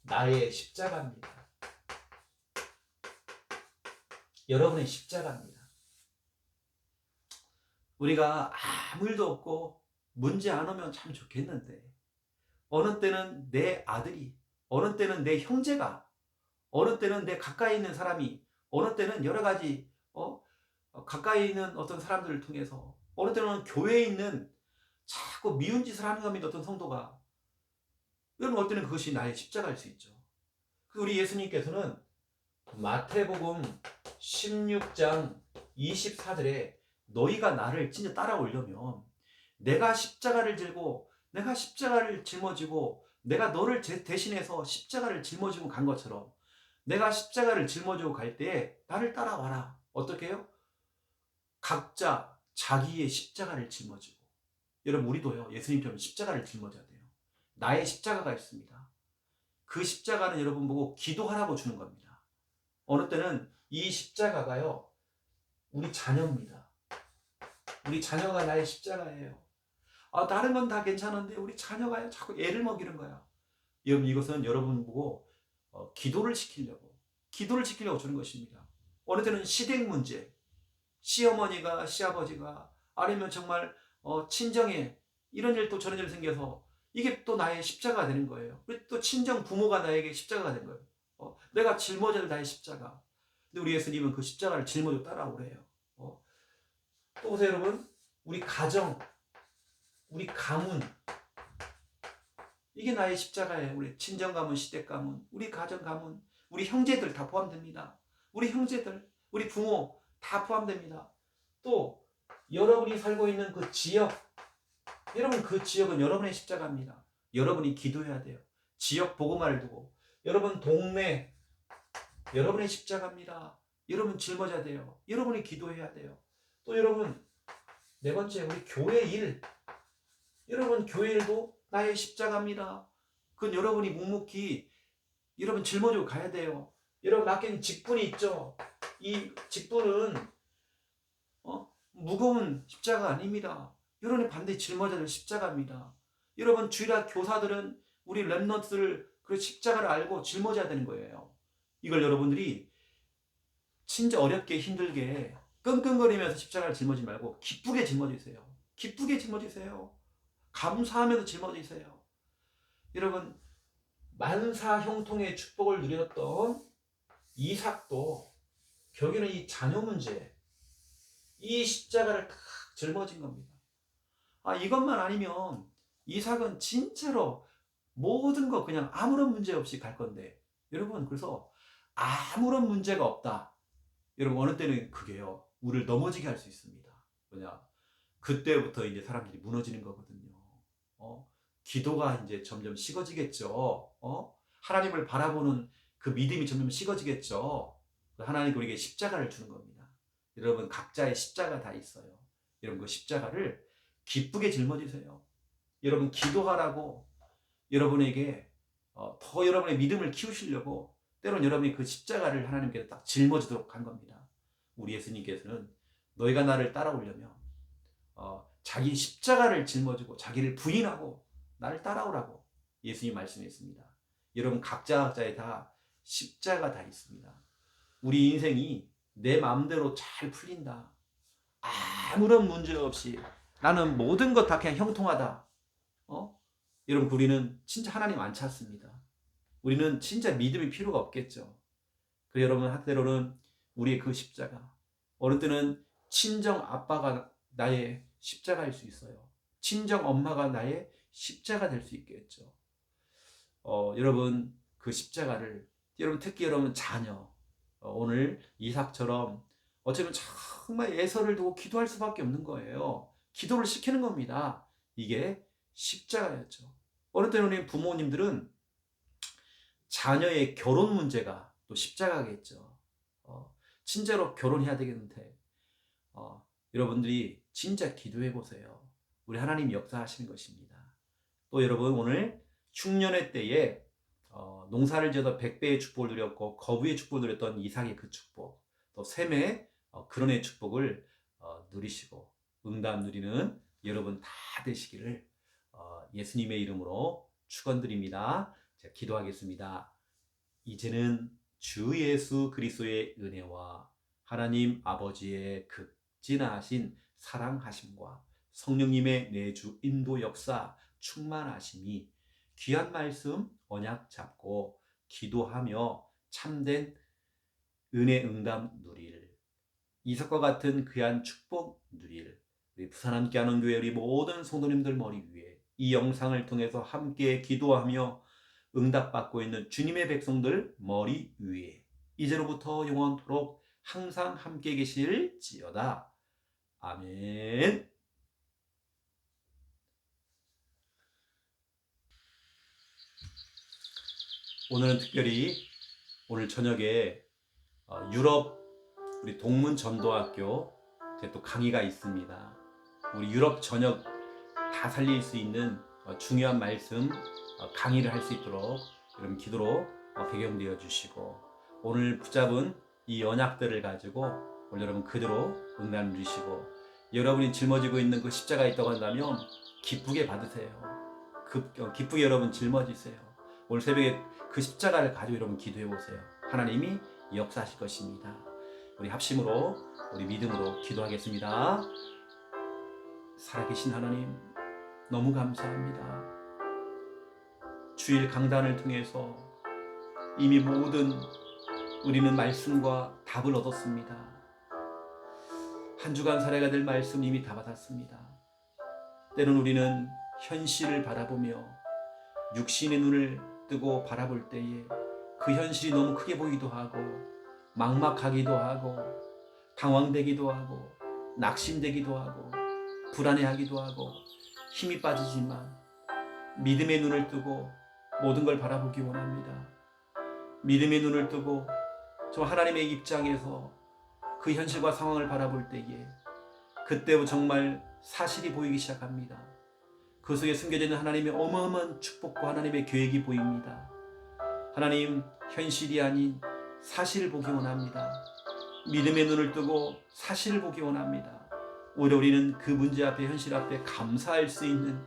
나의 십자가입니다. 여러분의 십자가입니다. 우리가 아무 일도 없고 문제 안 오면 참 좋겠는데 어느 때는 내 아들이, 어느 때는 내 형제가, 어느 때는 내 가까이 있는 사람이, 어느 때는 여러 가지 가까이 있는 어떤 사람들을 통해서, 어느 때는 교회에 있는 자꾸 미운 짓을 하는 겁니다. 어떤 성도가. 여러분 어떨 때는 그것이 나의 십자가일 수 있죠. 우리 예수님께서는 마태복음 16장 24절에 너희가 나를 진짜 따라오려면 내가 십자가를 들고 내가 십자가를 짊어지고 내가 너를 대신해서 십자가를 짊어지고 간 것처럼 내가 십자가를 짊어지고 갈 때에 나를 따라와라. 어떻게 해요? 각자 자기의 십자가를 짊어지고. 여러분 우리도요 예수님처럼 십자가를 짊어져야 돼요. 나의 십자가가 있습니다. 그 십자가는 여러분 보고 기도하라고 주는 겁니다. 어느 때는 이 십자가가요 우리 자녀입니다. 우리 자녀가 나의 십자가예요. 다른 건 다 괜찮은데 우리 자녀가요 자꾸 애를 먹이는 거야. 여러분 이것은 여러분 보고 기도를 시키려고 주는 것입니다. 어느 때는 시댁 문제, 시어머니가 시아버지가 아니면 정말 친정에 이런 일 또 저런 일 생겨서 이게 또 나의 십자가가 되는 거예요. 또 친정 부모가 나에게 십자가가 된 거예요. 내가 짊어질 나의 십자가. 근데 우리 예수님은 그 십자가를 짊어져 따라오래요. 또 보세요 여러분. 우리 가정, 우리 가문 이게 나의 십자가예요. 우리 친정 가문, 시댁 가문, 우리 가정 가문, 우리 형제들 다 포함됩니다. 우리 형제들, 우리 부모 다 포함됩니다. 또 여러분이 살고 있는 그 지역, 여러분 그 지역은 여러분의 십자가입니다. 여러분이 기도해야 돼요. 지역 복음화를 두고 여러분 동네 여러분의 십자가입니다. 여러분 짊어져야 돼요. 여러분이 기도해야 돼요. 또 여러분 네 번째 우리 교회 일 여러분 교회 일도 나의 십자가입니다. 그건 여러분이 묵묵히 여러분 짊어지고 가야 돼요. 여러분 맡긴 직분이 있죠. 이 직분은 무거운 십자가 아닙니다. 여러분이 반드시 짊어져야 될 십자가입니다. 여러분 주일학 교사들은 우리 랩런트를 그 십자가를 알고 짊어져야 되는 거예요. 이걸 여러분들이 진짜 어렵게 힘들게 끙끙거리면서 십자가를 짊어지지 말고 기쁘게 짊어지세요. 기쁘게 짊어지세요. 감사하면서 짊어지세요. 여러분 만사 형통의 축복을 누렸던 이삭도 결국에는 이 자녀 문제 이 십자가를 탁 짊어진 겁니다. 이것만 아니면 이삭은 진짜로 모든 거 그냥 아무런 문제 없이 갈 건데 여러분 그래서 아무런 문제가 없다. 여러분 어느 때는 그게요. 우리를 넘어지게 할 수 있습니다. 뭐냐? 그때부터 이제 사람들이 무너지는 거거든요. 기도가 이제 점점 식어지겠죠. 하나님을 바라보는 그 믿음이 점점 식어지겠죠. 하나님이 우리에게 십자가를 주는 겁니다. 여러분 각자의 십자가 다 있어요. 여러분 그 십자가를 기쁘게 짊어지세요. 여러분 기도하라고 여러분에게 더 여러분의 믿음을 키우시려고 때론 여러분이 그 십자가를 하나님께서 딱 짊어지도록 한 겁니다. 우리 예수님께서는 너희가 나를 따라오려면 자기 십자가를 짊어지고 자기를 부인하고 나를 따라오라고 예수님 말씀했습니다. 여러분 각자의 다 십자가 다 있습니다. 우리 인생이 내 마음대로 잘 풀린다. 아무런 문제 없이 나는 모든 것 다 그냥 형통하다. 여러분 우리는 진짜 하나님 안 찾습니다. 우리는 진짜 믿음이 필요가 없겠죠. 그래서 여러분 한때로는 우리의 그 십자가 어느 때는 친정 아빠가 나의 십자가일 수 있어요. 친정 엄마가 나의 십자가 될 수 있겠죠. 여러분 그 십자가를 여러분 특히 여러분 자녀 오늘 이삭처럼 어쩌면 정말 예서를 두고 기도할 수밖에 없는 거예요. 기도를 시키는 겁니다. 이게 십자가였죠. 어느 때는 우리 부모님들은 자녀의 결혼 문제가 또 십자가겠죠. 진짜로 결혼해야 되겠는데 여러분들이 진짜 기도해 보세요. 우리 하나님 역사하시는 것입니다. 또 여러분 오늘 흉년의 때에 농사를 지어서 100배의 축복을 누렸고 거부의 축복을 누렸던 이삭의 그 축복 또 셈의 근원의 축복을 누리시고 응답 누리는 여러분 다 되시기를 예수님의 이름으로 축원드립니다. 제가 기도하겠습니다. 이제는 주 예수 그리스도의 은혜와 하나님 아버지의 극진하신 사랑하심과 성령님의 내주 인도 역사 충만하심이 귀한 말씀 언약 잡고 기도하며 참된 은혜 응답 누릴 이삭과 같은 귀한 축복 누릴 우리 부산 함께하는 교회 우리 모든 성도님들 머리 위에 이 영상을 통해서 함께 기도하며 응답받고 있는 주님의 백성들 머리 위에 이제로부터 영원토록 항상 함께 계실지어다. 아멘. 오늘은 특별히 오늘 저녁에 유럽 우리 동문전도학교 또 강의가 있습니다. 우리 유럽 전역 다 살릴 수 있는 중요한 말씀 강의를 할 수 있도록 여러분 기도로 배경되어 주시고 오늘 붙잡은 이 언약들을 가지고 오늘 여러분 그대로 응답 누리시고 여러분이 짊어지고 있는 그 십자가 있다고 한다면 기쁘게 받으세요. 기쁘게 여러분 짊어지세요. 오늘 새벽에 그 십자가를 가지고 여러분 기도해 보세요. 하나님이 역사하실 것입니다. 우리 합심으로 우리 믿음으로 기도하겠습니다. 살아계신 하나님 너무 감사합니다. 주일 강단을 통해서 이미 모든 우리는 말씀과 답을 얻었습니다. 한 주간 살아가야 될 말씀 이미 다 받았습니다. 때론 우리는 현실을 바라보며 육신의 눈을 뜨고 바라볼 때에 그 현실이 너무 크게 보이기도 하고 막막하기도 하고 당황되기도 하고 낙심되기도 하고 불안해하기도 하고 힘이 빠지지만 믿음의 눈을 뜨고 모든 걸 바라보기 원합니다. 믿음의 눈을 뜨고 저 하나님의 입장에서 그 현실과 상황을 바라볼 때에 그때 정말 사실이 보이기 시작합니다. 그 속에 숨겨져 있는 하나님의 어마어마한 축복과 하나님의 계획이 보입니다. 하나님, 현실이 아닌 사실을 보기 원합니다. 믿음의 눈을 뜨고 사실을 보기 원합니다. 오히려 우리는 그 문제 앞에, 현실 앞에 감사할 수 있는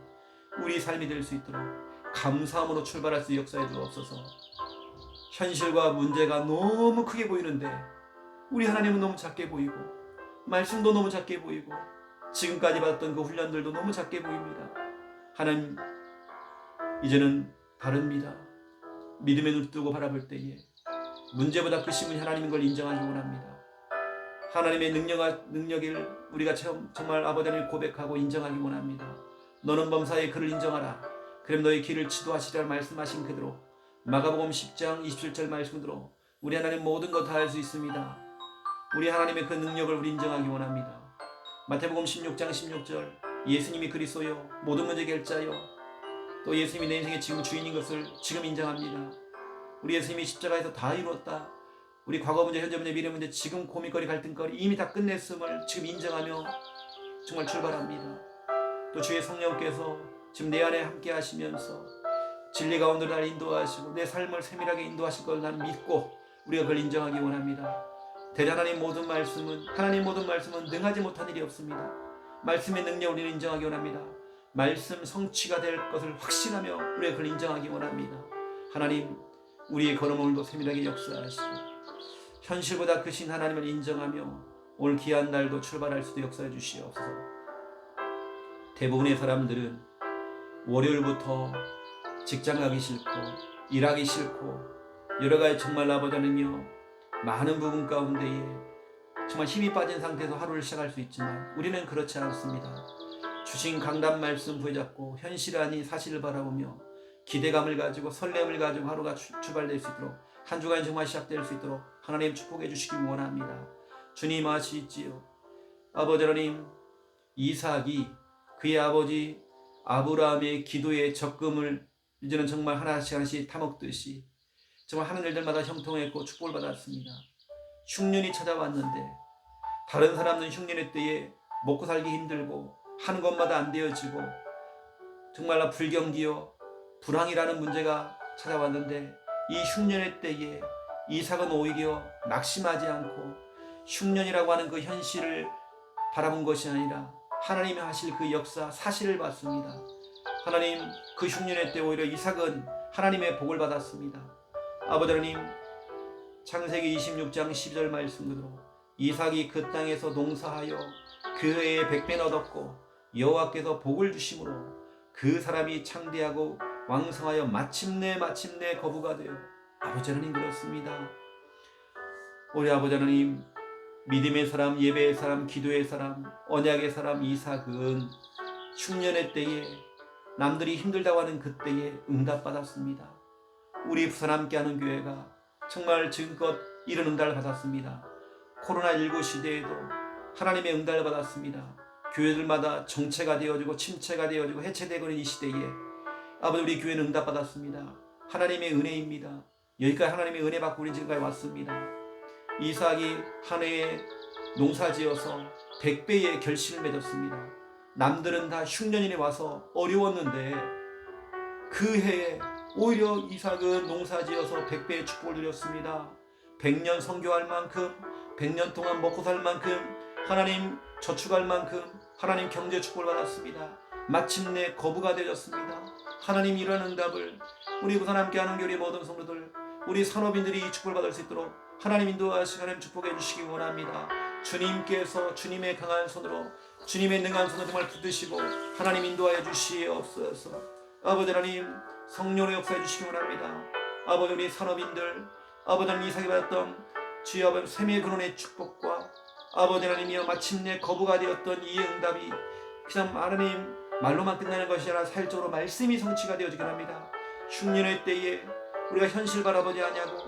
우리 삶이 될 수 있도록 감사함으로 출발할 수 역사해 주옵소서. 현실과 문제가 너무 크게 보이는데 우리 하나님은 너무 작게 보이고 말씀도 너무 작게 보이고 지금까지 받았던 그 훈련들도 너무 작게 보입니다. 하나님, 이제는 다릅니다. 믿음의 눈을 뜨고 바라볼 때에 문제보다 크신 분이 하나님인 걸 인정하기 원합니다. 하나님의 능력을 우리가 정말 아버지 하나님 고백하고 인정하기 원합니다. 너는 범사에 그를 인정하라. 그럼 너의 길을 지도하시리라 말씀하신 그대로 마가복음 10장 27절 말씀대로 우리 하나님 모든 것 다 할 수 있습니다. 우리 하나님의 그 능력을 우리 인정하기 원합니다. 마태복음 16장 16절 예수님이 그리스도요 모든 문제 결자요 또 예수님이 내 인생의 지금 주인인 것을 지금 인정합니다. 우리 예수님이 십자가에서 다 이루었다. 우리 과거 문제, 현재 문제, 미래 문제, 지금 고민거리, 갈등거리 이미 다 끝냈음을 지금 인정하며 정말 출발합니다. 또 주의 성령께서 지금 내 안에 함께 하시면서 진리 가운데 나를 인도하시고 내 삶을 세밀하게 인도하실 걸 나는 믿고 우리가 그걸 인정하기 원합니다. 대단하님 모든 말씀은 하나님 모든 말씀은 능하지 못한 일이 없습니다. 말씀의 능력을 우리는 인정하기 원합니다. 말씀 성취가 될 것을 확신하며 우리가 그걸 인정하기 원합니다. 하나님, 우리의 걸음을 더 세밀하게 역사하시고 현실보다 크신 하나님을 인정하며 올 귀한 날도 출발할 수도 역사해 주시옵소서. 대부분의 사람들은 월요일부터 직장 가기 싫고 일하기 싫고 여러 가지 정말 아버지 하나님이여 많은 부분 가운데에 정말 힘이 빠진 상태에서 하루를 시작할 수 있지만 우리는 그렇지 않습니다. 주신 강단 말씀 부여잡고 현실 아닌 사실을 바라보며 기대감을 가지고 설렘을 가지고 하루가 출발될 수 있도록 한 주간이 정말 시작될 수 있도록 하나님 축복해 주시기 원합니다. 주님 아시지요. 아버지 하나님, 이삭이 그의 아버지 아브라함의 기도의 적금을 이제는 정말 하나씩 하나씩 타먹듯이 정말 하는 일들마다 형통했고 축복을 받았습니다. 흉년이 찾아왔는데 다른 사람은 흉년의 때에 먹고 살기 힘들고 하는 것마다 안 되어지고 정말 불경기요 불황이라는 문제가 찾아왔는데 이 흉년의 때에 이삭은 오히려 낙심하지 않고 흉년이라고 하는 그 현실을 바라본 것이 아니라 하나님이 하실 그 역사 사실을 봤습니다. 하나님, 그 흉년의 때 오히려 이삭은 하나님의 복을 받았습니다. 아버지 하나님, 창세기 26장 12절 말씀대로 이삭이 그 땅에서 농사하여 그 해에 100배나 얻었고 여호와께서 복을 주심으로 그 사람이 창대하고 왕성하여 마침내 거부가 되어 아버지 하나님 그렇습니다. 우리 아버지 하나님, 믿음의 사람, 예배의 사람, 기도의 사람, 언약의 사람 이삭은 흉년의 때에 남들이 힘들다고 하는 그때에 응답받았습니다. 우리 부산 함께하는 교회가 정말 지금껏 이런 응답을 받았습니다. 코로나19 시대에도 하나님의 응답을 받았습니다. 교회들마다 정체가 되어지고 침체가 되어지고 해체되고 있는 이 시대에 아버지 우리 교회는 응답받았습니다. 하나님의 은혜입니다. 여기까지 하나님의 은혜 받고 우리 지금까지 왔습니다. 이삭이 한 해에 농사지어서 100배의 결실을 맺었습니다. 남들은 다 흉년이 와서 어려웠는데 그 해에 오히려 이삭은 농사지어서 100배의 축복을 누렸습니다. 100년 선교할 만큼 100년 동안 먹고 살 만큼 하나님 저축할 만큼 하나님 경제 축복을 받았습니다. 마침내 거부가 되었습니다. 하나님 이런 응답을 우리 부산 함께하는 교회 모든 성도들 우리 산업인들이 이 축복을 받을 수 있도록 하나님 인도하시고 하나님 축복해 주시기 원합니다. 주님께서 주님의 강한 손으로 주님의 능한 손으로 정말 붙드시고 하나님 인도하여 주시옵소서. 아버지 하나님 성령의 역사해 주시기 원합니다. 아버지 우리 산업인들 아버지 하나님 이삭이 받았던 주여 아버지 샘의 근원의 축복과 아버지 하나님이여 마침내 거부가 되었던 이 응답이 그냥 하나님 말로만 끝나는 것이 아니라 사실적으로 말씀이 성취가 되어지긴 합니다. 흉년의 때에 우리가 현실 바라보지 아니하고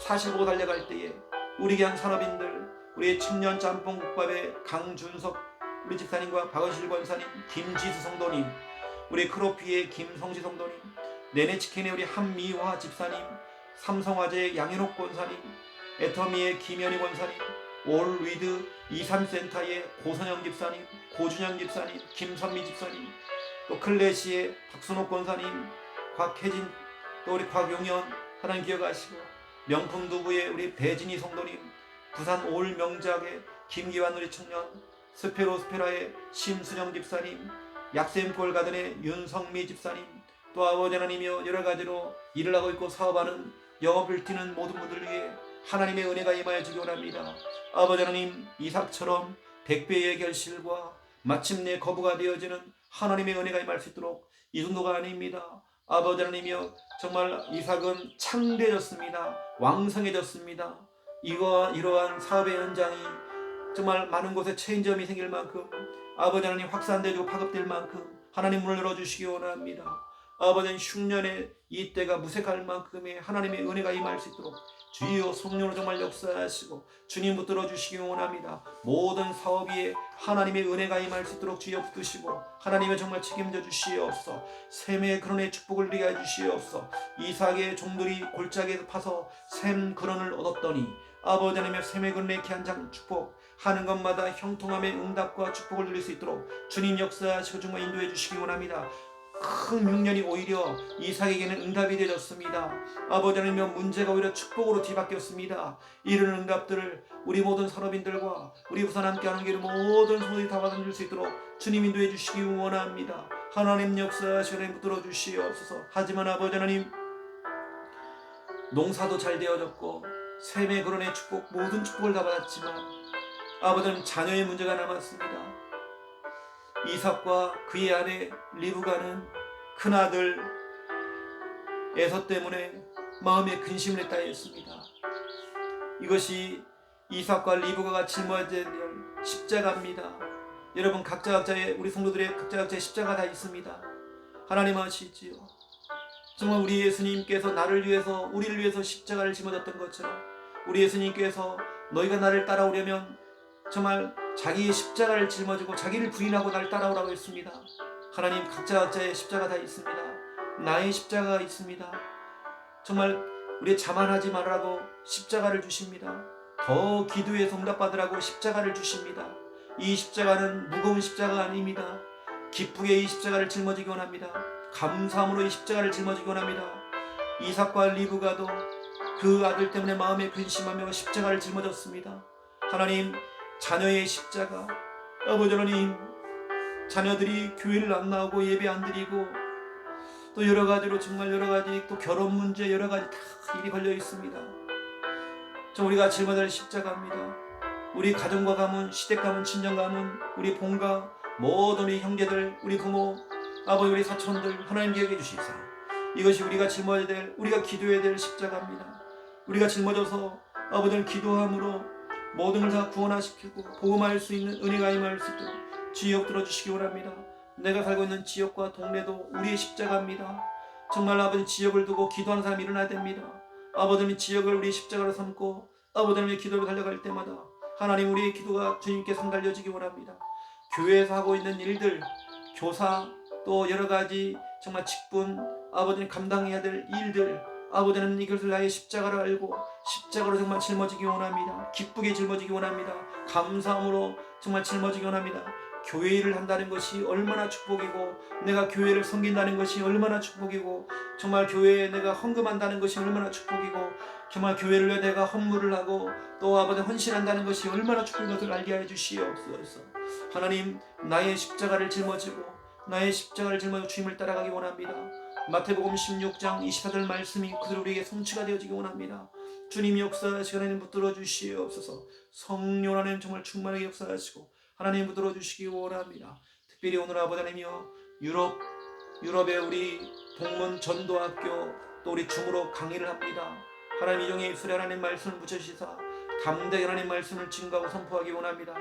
사실 보고 달려갈 때에 우리 그냥 산업인들 우리의 청년 짬뽕국밥의 강준석 우리 집사님과 박은실 권사님 김지수 성도님 우리 크로피의 김성지 성도님, 네네치킨의 우리 한미화 집사님, 삼성화재의 양현옥 권사님, 애터미의 김현희 권사님, 올위드 23센터의 고선영 집사님, 고준영 집사님, 김선미 집사님, 또 클래시의 박순옥 권사님, 곽혜진, 또 우리 곽용현 하나님 기억하시고, 명품 두부의 우리 배진희 성도님, 부산 올 명작의 김기환 우리 청년, 스페로스페라의 심순영 집사님, 약샘골 가든의 윤성미 집사님, 또 아버지 하나님이여 여러 가지로 일을 하고 있고 사업하는 영업을 뛰는 모든 분들 위해 하나님의 은혜가 임하여 주기 원합니다. 아버지 하나님, 이삭처럼 100배의 결실과 마침내 거부가 되어지는 하나님의 은혜가 임할 수 있도록 이 정도가 아닙니다. 아버지 하나님이여 정말 이삭은 창대해졌습니다. 왕성해졌습니다. 이러한 사업의 현장이 정말 많은 곳에 체인점이 생길 만큼, 아버지 하나님 확산되고 파급될 만큼 하나님 문을 열어주시기 원합니다. 아버지 하나님 흉년의 이때가 무색할 만큼의 하나님의 은혜가 임할 수 있도록 주여 성령으로 정말 역사하시고 주님 붙들어 주시기 원합니다. 모든 사업 위에 하나님의 은혜가 임할 수 있도록 주여 붙드시고 하나님의 정말 책임져 주시옵소서. 샘의 근원의 축복을 누리게 해 주시옵소서. 이삭의 종들이 골짜기에서 파서 샘 근원을 얻었더니 아버지 하나님의 샘의 근원의 기한장 축복, 하는 것마다 형통함의 응답과 축복을 누릴 수 있도록 주님 역사하시고 정말 인도해 주시기 원합니다. 큰 흉년이 오히려 이삭에게는 응답이 되어졌습니다. 아버지 하나님의 문제가 오히려 축복으로 뒤바뀌었습니다. 이런 응답들을 우리 모든 산업인들과 우리 부산 함께하는 길 모든 소들이 다 받아줄 수 있도록 주님 인도해 주시기 원합니다. 하나님 역사하시고 붙들어 주시옵소서. 하지만 아버지 하나님, 농사도 잘 되어졌고 샘의 근원의 축복, 모든 축복을 다 받았지만 아버지 하나님 자녀의 문제가 남았습니다. 이삭과 그의 아내 리브가는 큰아들 에서 때문에 마음에 근심을 했다 했습니다. 이것이 이삭과 리브가가 짊어야 될 십자가입니다. 여러분, 각자의 우리 성도들의 각자의 십자가 다 있습니다. 하나님 아시지요? 정말 우리 예수님께서 나를 위해서, 우리를 위해서 십자가를 짊어졌던 것처럼 우리 예수님께서 너희가 나를 따라오려면 정말 자기의 십자가를 짊어지고 자기를 부인하고 나를 따라오라고 했습니다. 하나님, 각자의 십자가 다 있습니다. 나의 십자가가 있습니다. 정말 우리 자만하지 말라고 십자가를 주십니다. 더 기도해서 응답받으라고 십자가를 주십니다. 이 십자가는 무거운 십자가가 아닙니다. 기쁘게 이 십자가를 짊어지기 원합니다. 감사함으로 이 십자가를 짊어지기 원합니다. 이삭과 리브가도 그 아들 때문에 마음에 근심하며 십자가를 짊어졌습니다. 하나님, 자녀의 십자가, 아버지 하나님, 자녀들이 교회를 안 나오고 예배 안 드리고 또 여러 가지로 정말 여러 가지 또 결혼 문제 여러 가지 다 일이 걸려 있습니다. 저 우리가 짊어질 십자가입니다. 우리 가정과 가문, 시댁 가문, 친정 가문, 우리 본가 모든 우리 형제들, 우리 부모, 아버지, 우리 사촌들 하나님 기억해 주시사. 이것이 우리가 짊어져야 될, 우리가 기도해야 될 십자가입니다. 우리가 짊어져서 아버지를 기도함으로 모든 걸 다 구원화시키고 복음할 수 있는 은혜가 임할 수 있도록 지역 들어주시기 원합니다. 내가 살고 있는 지역과 동네도 우리의 십자가입니다. 정말 아버지, 지역을 두고 기도하는 사람이 일어나야 됩니다. 아버지는 지역을 우리의 십자가로 삼고 아버지의 기도로 달려갈 때마다 하나님, 우리의 기도가 주님께 상달려지기 원합니다. 교회에서 하고 있는 일들, 교사, 또 여러 가지 정말 직분, 아버지는 감당해야 될 일들, 아버지는 이것을 나의 십자가로 알고 십자가로 정말 짊어지기 원합니다. 기쁘게 짊어지기 원합니다. 감사함으로 정말 짊어지기 원합니다. 교회 일을 한다는 것이 얼마나 축복이고, 내가 교회를 섬긴다는 것이 얼마나 축복이고, 정말 교회에 내가 헌금한다는 것이 얼마나 축복이고, 정말 교회를 위해 내가 헌물을 하고 또 아버지 헌신한다는 것이 얼마나 축복인 것을 알게 해 주시옵소서. 하나님, 나의 십자가를 짊어지고 나의 십자가를 짊어지고 주님을 따라가기 원합니다. 마태복음 16장 24절 말씀이 그대로 우리에게 성취가 되어지기 원합니다. 주님 역사하시고 하나님 붙들어 주시옵소서. 성령 하나님 정말 충만하게 역사하시고 하나님 붙들어 주시기 원합니다. 특별히 오늘 아버지 하나님이여, 유럽의 우리 동문 전도학교 또 우리 줌으로 강의를 합니다. 하나님, 이종의 입술에 하나님 말씀을 묻혀주시사 담대히 하나님 말씀을 증거하고 선포하기 원합니다.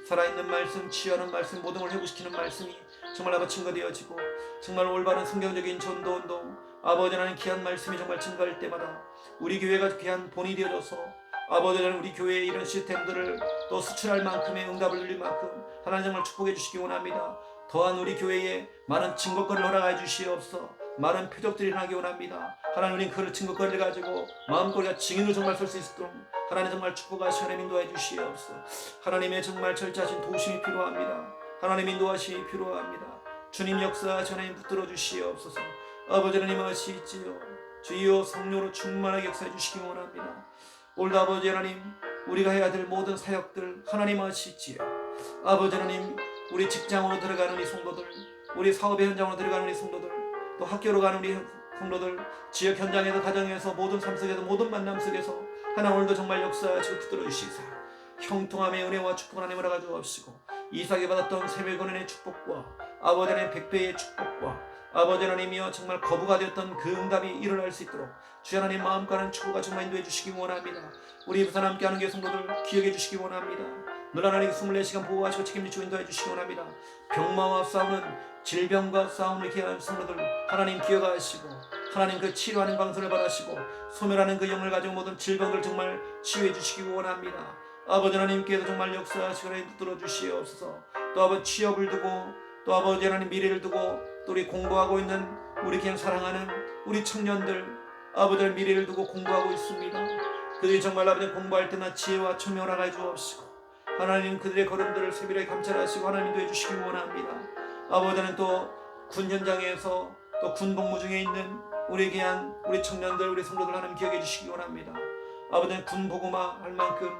살아있는 말씀, 치유하는 말씀, 모든 걸 회복시키는 말씀이 정말 아버지 증거되어지고, 정말 올바른 성경적인 전도운동, 아버지 하나님 귀한 말씀이 정말 증거할 때마다 우리 교회가 귀한 본이 되어져서 아버지 하나님, 우리 교회의 이런 시스템들을 또 수출할 만큼의 응답을 누릴 만큼 하나님 정말 축복해 주시기 원합니다. 더한 우리 교회에 많은 증거거리를 허락해 주시옵소서. 많은 표적들이 일어나기 원합니다. 하나님, 우리는 그 증거거리를 가지고 마음껏 증인으로 정말 설 수 있도록 하나님 정말 축복하시고 하나님 인도해 주시옵소서. 하나님의 정말 철저하신 도우심이 필요합니다. 하나님 인도하심이 필요합니다. 주님 역사하시 하나님 붙들어 주시옵소서. 아버지 하나님 아시지요. 주여 성령으로 충만하게 역사해 주시기 원합니다. 오늘도 아버지 하나님, 우리가 해야 될 모든 사역들 하나님 아시지요. 아버지 하나님, 우리 직장으로 들어가는 우리 성도들, 우리 사업의 현장으로 들어가는 우리 성도들, 또 학교로 가는 우리 성도들, 지역 현장에서, 가정에서, 모든 삶 속에서, 모든 만남 속에서 하나님 오늘도 정말 역사하시고 붙들어 주시사 형통함의 은혜와 축복을 하나님 허락하 주옵시고, 이삭이 받았던 새벽 은혜의 축복과 아버지 하나님 백배의 축복과 아버지 하나님이여 정말 거부가 되었던 그 응답이 일어날 수 있도록 주 하나님 마음과는 축복과 정말 인도해 주시기 원합니다. 우리 부산 함께하는 교회 성도들 기억해 주시기 원합니다. 늘 하나님 24시간 보호하시고 책임지시고 인도해 주시기 원합니다. 병마와 싸우는, 질병과 싸우는 귀한 성도들 하나님 기억하시고 하나님 그 치료하는 방선을 받으시고 소멸하는 그 영을 가지고 모든 질병들 정말 치유해 주시기 원합니다. 아버지 하나님께서 정말 역사하시고 하나님 붙들어 주시옵소서. 또 아버지 취업을 두고, 또 아버지 하나님 미래를 두고, 또 우리 공부하고 있는 우리 그냥 사랑하는 우리 청년들 아버지 하나님 미래를 두고 공부하고 있습니다. 그들이 정말 아버지 공부할 때나 지혜와 총명을 하여 주옵시고 하나님 그들의 걸음들을 세밀하게 감찰하시고 하나님 인도해 주시기 원합니다. 아버지는 또 군 현장에서 또 군 복무 중에 있는 우리 귀한 우리 청년들, 우리 성도들 하나님 기억해 주시기 원합니다. 아버지는 군 복무마 할 만큼,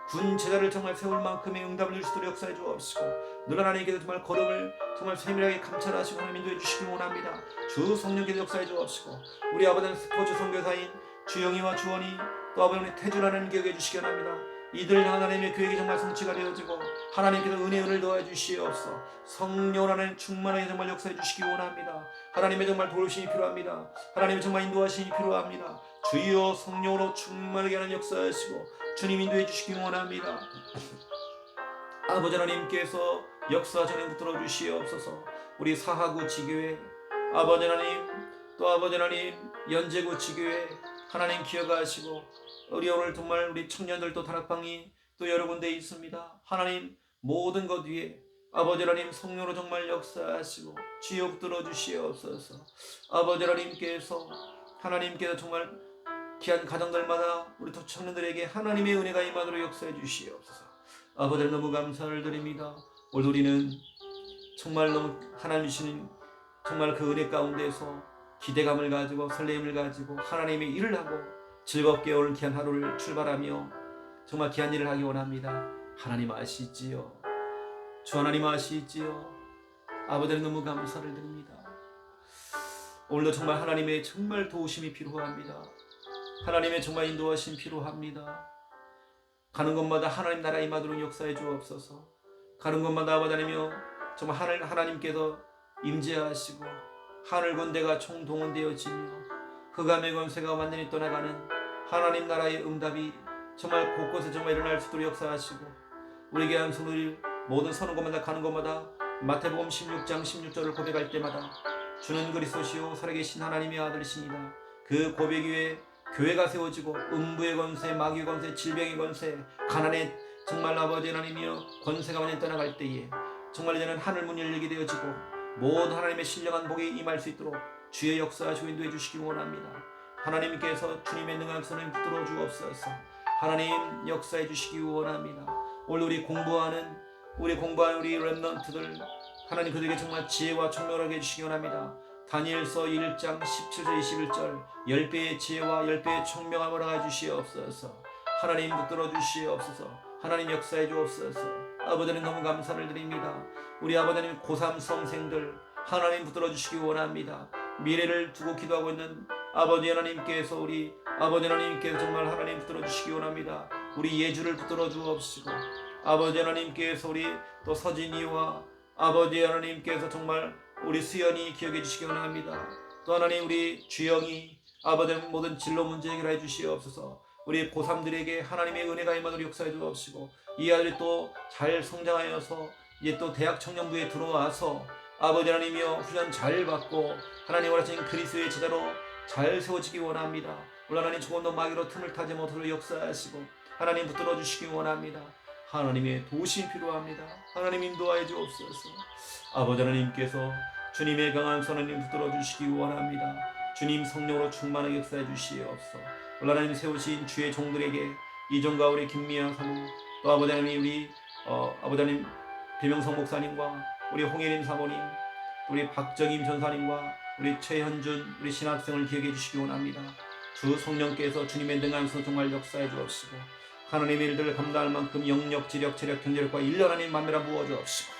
군 제자를 정말 세울 만큼의 응답을 줄 수 있도록 역사해 주옵시고 늘 하나님께서 정말 걸음을 정말 세밀하게 감찰하시고 하나님 인도해 주시기 원합니다. 주 성령께서 역사해 주옵시고 우리 아버지는 스포츠 선교사인 주영이와 주원이, 또 아버지는 태준 하나님 기억해 주시기 원합니다. 이들 하나님의 계획이 정말 성취가 되어지고 하나님께서 은혜를 더해 주시옵소서. 성령 하나님 충만하게 정말 역사해 주시기 원합니다. 하나님의 정말 도우심이 필요합니다. 하나님의 정말 인도하심이 필요합니다. 주여 성령으로 충만하게 하는 역사하시고 주님 인도해 주시기 원합니다. 아버지 하나님께서 역사 전에 붙들어 주시옵소서. 우리 사하구 지교회 아버지 하나님, 또 아버지 하나님 연제구 지교회 하나님 기억하시고 우리 오늘 정말 우리 청년들도 다락방이 또 여러 군데 있습니다. 하나님 모든 것 위에 아버지 하나님 성령으로 정말 역사하시고 주여 붙들어 주시옵소서. 아버지 하나님께서 정말 귀한 가정들마다 우리 또 청년들에게 하나님의 은혜가 임하도록 역사해 주시옵소서. 아버지 너무 감사를 드립니다. 오늘 우리는 정말 너무 하나님 주시는 정말 그 은혜 가운데서 기대감을 가지고 설렘을 가지고 하나님의 일을 하고 즐겁게 오늘 귀한 하루를 출발하며 정말 귀한 일을 하기 원합니다. 하나님 아시지요. 주 하나님 아시지요. 아버지 너무 감사를 드립니다. 오늘도 정말 하나님의 정말 도우심이 필요합니다. 하나님의 정말 인도하심 필요합니다. 가는 곳마다 하나님 나라 임하도록 역사해 주옵소서. 가는 곳마다 아버지 하나님이여 정말 하나님께서 임재하시고 하늘 군대가 총동원되어지며 흑암의 권세가 완전히 떠나가는 하나님 나라의 응답이 정말 곳곳에 정말 일어날 수 있도록 역사하시고 우리 귀한 성도들 모든 서는 곳마다 가는 곳마다 마태복음 16장 16절을 고백할 때마다 주는 그리스도시요 살아계신 하나님의 아들이시니라. 그 고백 위에 교회가 세워지고 음부의 권세, 마귀의 권세, 질병의 권세, 가난의 정말 아버지 하나님이여 권세가 완전히 떠나갈 때에 정말 이제는 하늘 문이 열리게 되어지고 모든 하나님의 신령한 복이 임할 수 있도록 주의 역사하시고 인도해 주시기 원합니다. 하나님께서 주님의 능한 손을 붙들어 주옵소서. 하나님 역사해 주시기 원합니다. 오늘 우리 공부하는 우리 렘넌트들 하나님 그들에게 정말 지혜와 총명을 하게 해주시기 원합니다. 다니엘서 1장 17절 21절 10배의 지혜와 10배의 총명함을 하여 주시옵소서. 하나님 붙들어 주시옵소서. 하나님 역사해 주옵소서. 아버지는 너무 감사를 드립니다. 우리 아버지님 고3 수험생들 하나님 붙들어 주시기 원합니다. 미래를 두고 기도하고 있는 아버지 하나님께서 우리 아버지 하나님께서 정말 하나님 붙들어 주시기 원합니다. 우리 예주를 붙들어 주옵시고 아버지 하나님께서 우리 또 서진이와 아버지 하나님께서 정말 우리 수연이 기억해 주시기 원합니다. 또 하나님 우리 주영이 아버지 모든 진로 문제 해결해 주시옵소서. 우리 고3들에게 하나님의 은혜가 임하도록 역사해 주옵시고 이 아들이 또 잘 성장하여서 이제 또 대학 청년부에 들어와서 아버지 하나님이여 훈련 잘 받고 하나님 원하시는 그리스도의 제자로 잘 세워지기 원합니다. 오늘 하나님 조금 더 마귀로 틈을 타지 못하도록 역사하시고 하나님 붙들어 주시기 원합니다. 하나님의 도우심 필요합니다. 하나님 인도하여 주옵소서. 아버지 하나님께서 주님의 강한 선언님 붙들어 주시기 원합니다. 주님 성령으로 충만하게 역사해 주시옵소서. 오늘 하나님 세우신 주의 종들에게 이종과 우리 김미아 사모, 또 아버지 하나님 우리 아버지 하나님 배명성 목사님과 우리 홍예림 사모님, 우리 박정임 전사님과 우리 최현준 우리 신학생을 기억해 주시기 원합니다. 주 성령께서 주님의 능한서 정말 역사해 주옵시고 하나님의 일들을 감당할 만큼 영력, 지력, 체력, 경제력과 일년 하나님 만매라 부어 주옵시고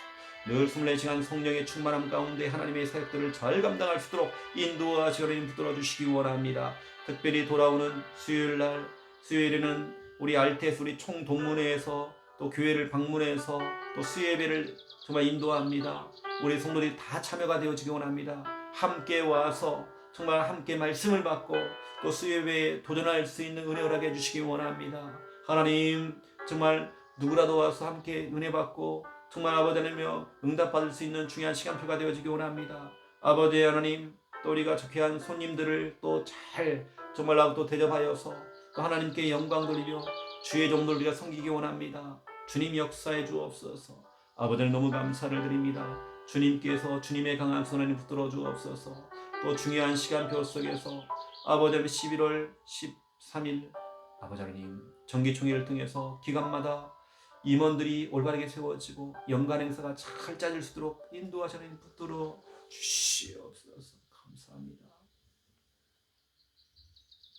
늘 24시간 성령의 충만함 가운데 하나님의 사역들을 잘 감당할 수 있도록 인도하시고 하나님 붙들어 주시기 원합니다. 특별히 돌아오는 수요일에는 우리 알테스 우리 총동문회에서 또 교회를 방문해서 또 수예배를 정말 인도합니다. 우리 성도들이 다 참여가 되어지기 원합니다. 함께 와서 정말 함께 말씀을 받고 또 수예배에 도전할 수 있는 은혜를 하게 해주시기 원합니다. 하나님 정말 누구라도 와서 함께 은혜 받고 정말 아버지 하나님여 응답받을 수 있는 중요한 시간표가 되어지기 원합니다. 아버지 하나님 또 우리가 적해한 손님들을 또 잘 정말 또 대접하여서 또 하나님께 영광 돌리며 주의 종들 우리가 섬기기 원합니다. 주님 역사해 주옵소서. 아버지 너무 감사를 드립니다. 주님께서 주님의 강한 손을 붙들어 주옵소서. 또 중요한 시간표 속에서 아버지 11월 13일 아버지 하나님 정기총회를 통해서 기간마다 임원들이 올바르게 세워지고 연간 행사가 잘 짜질 수 있도록 인도하시는 붙들어 주시옵소서. 감사합니다.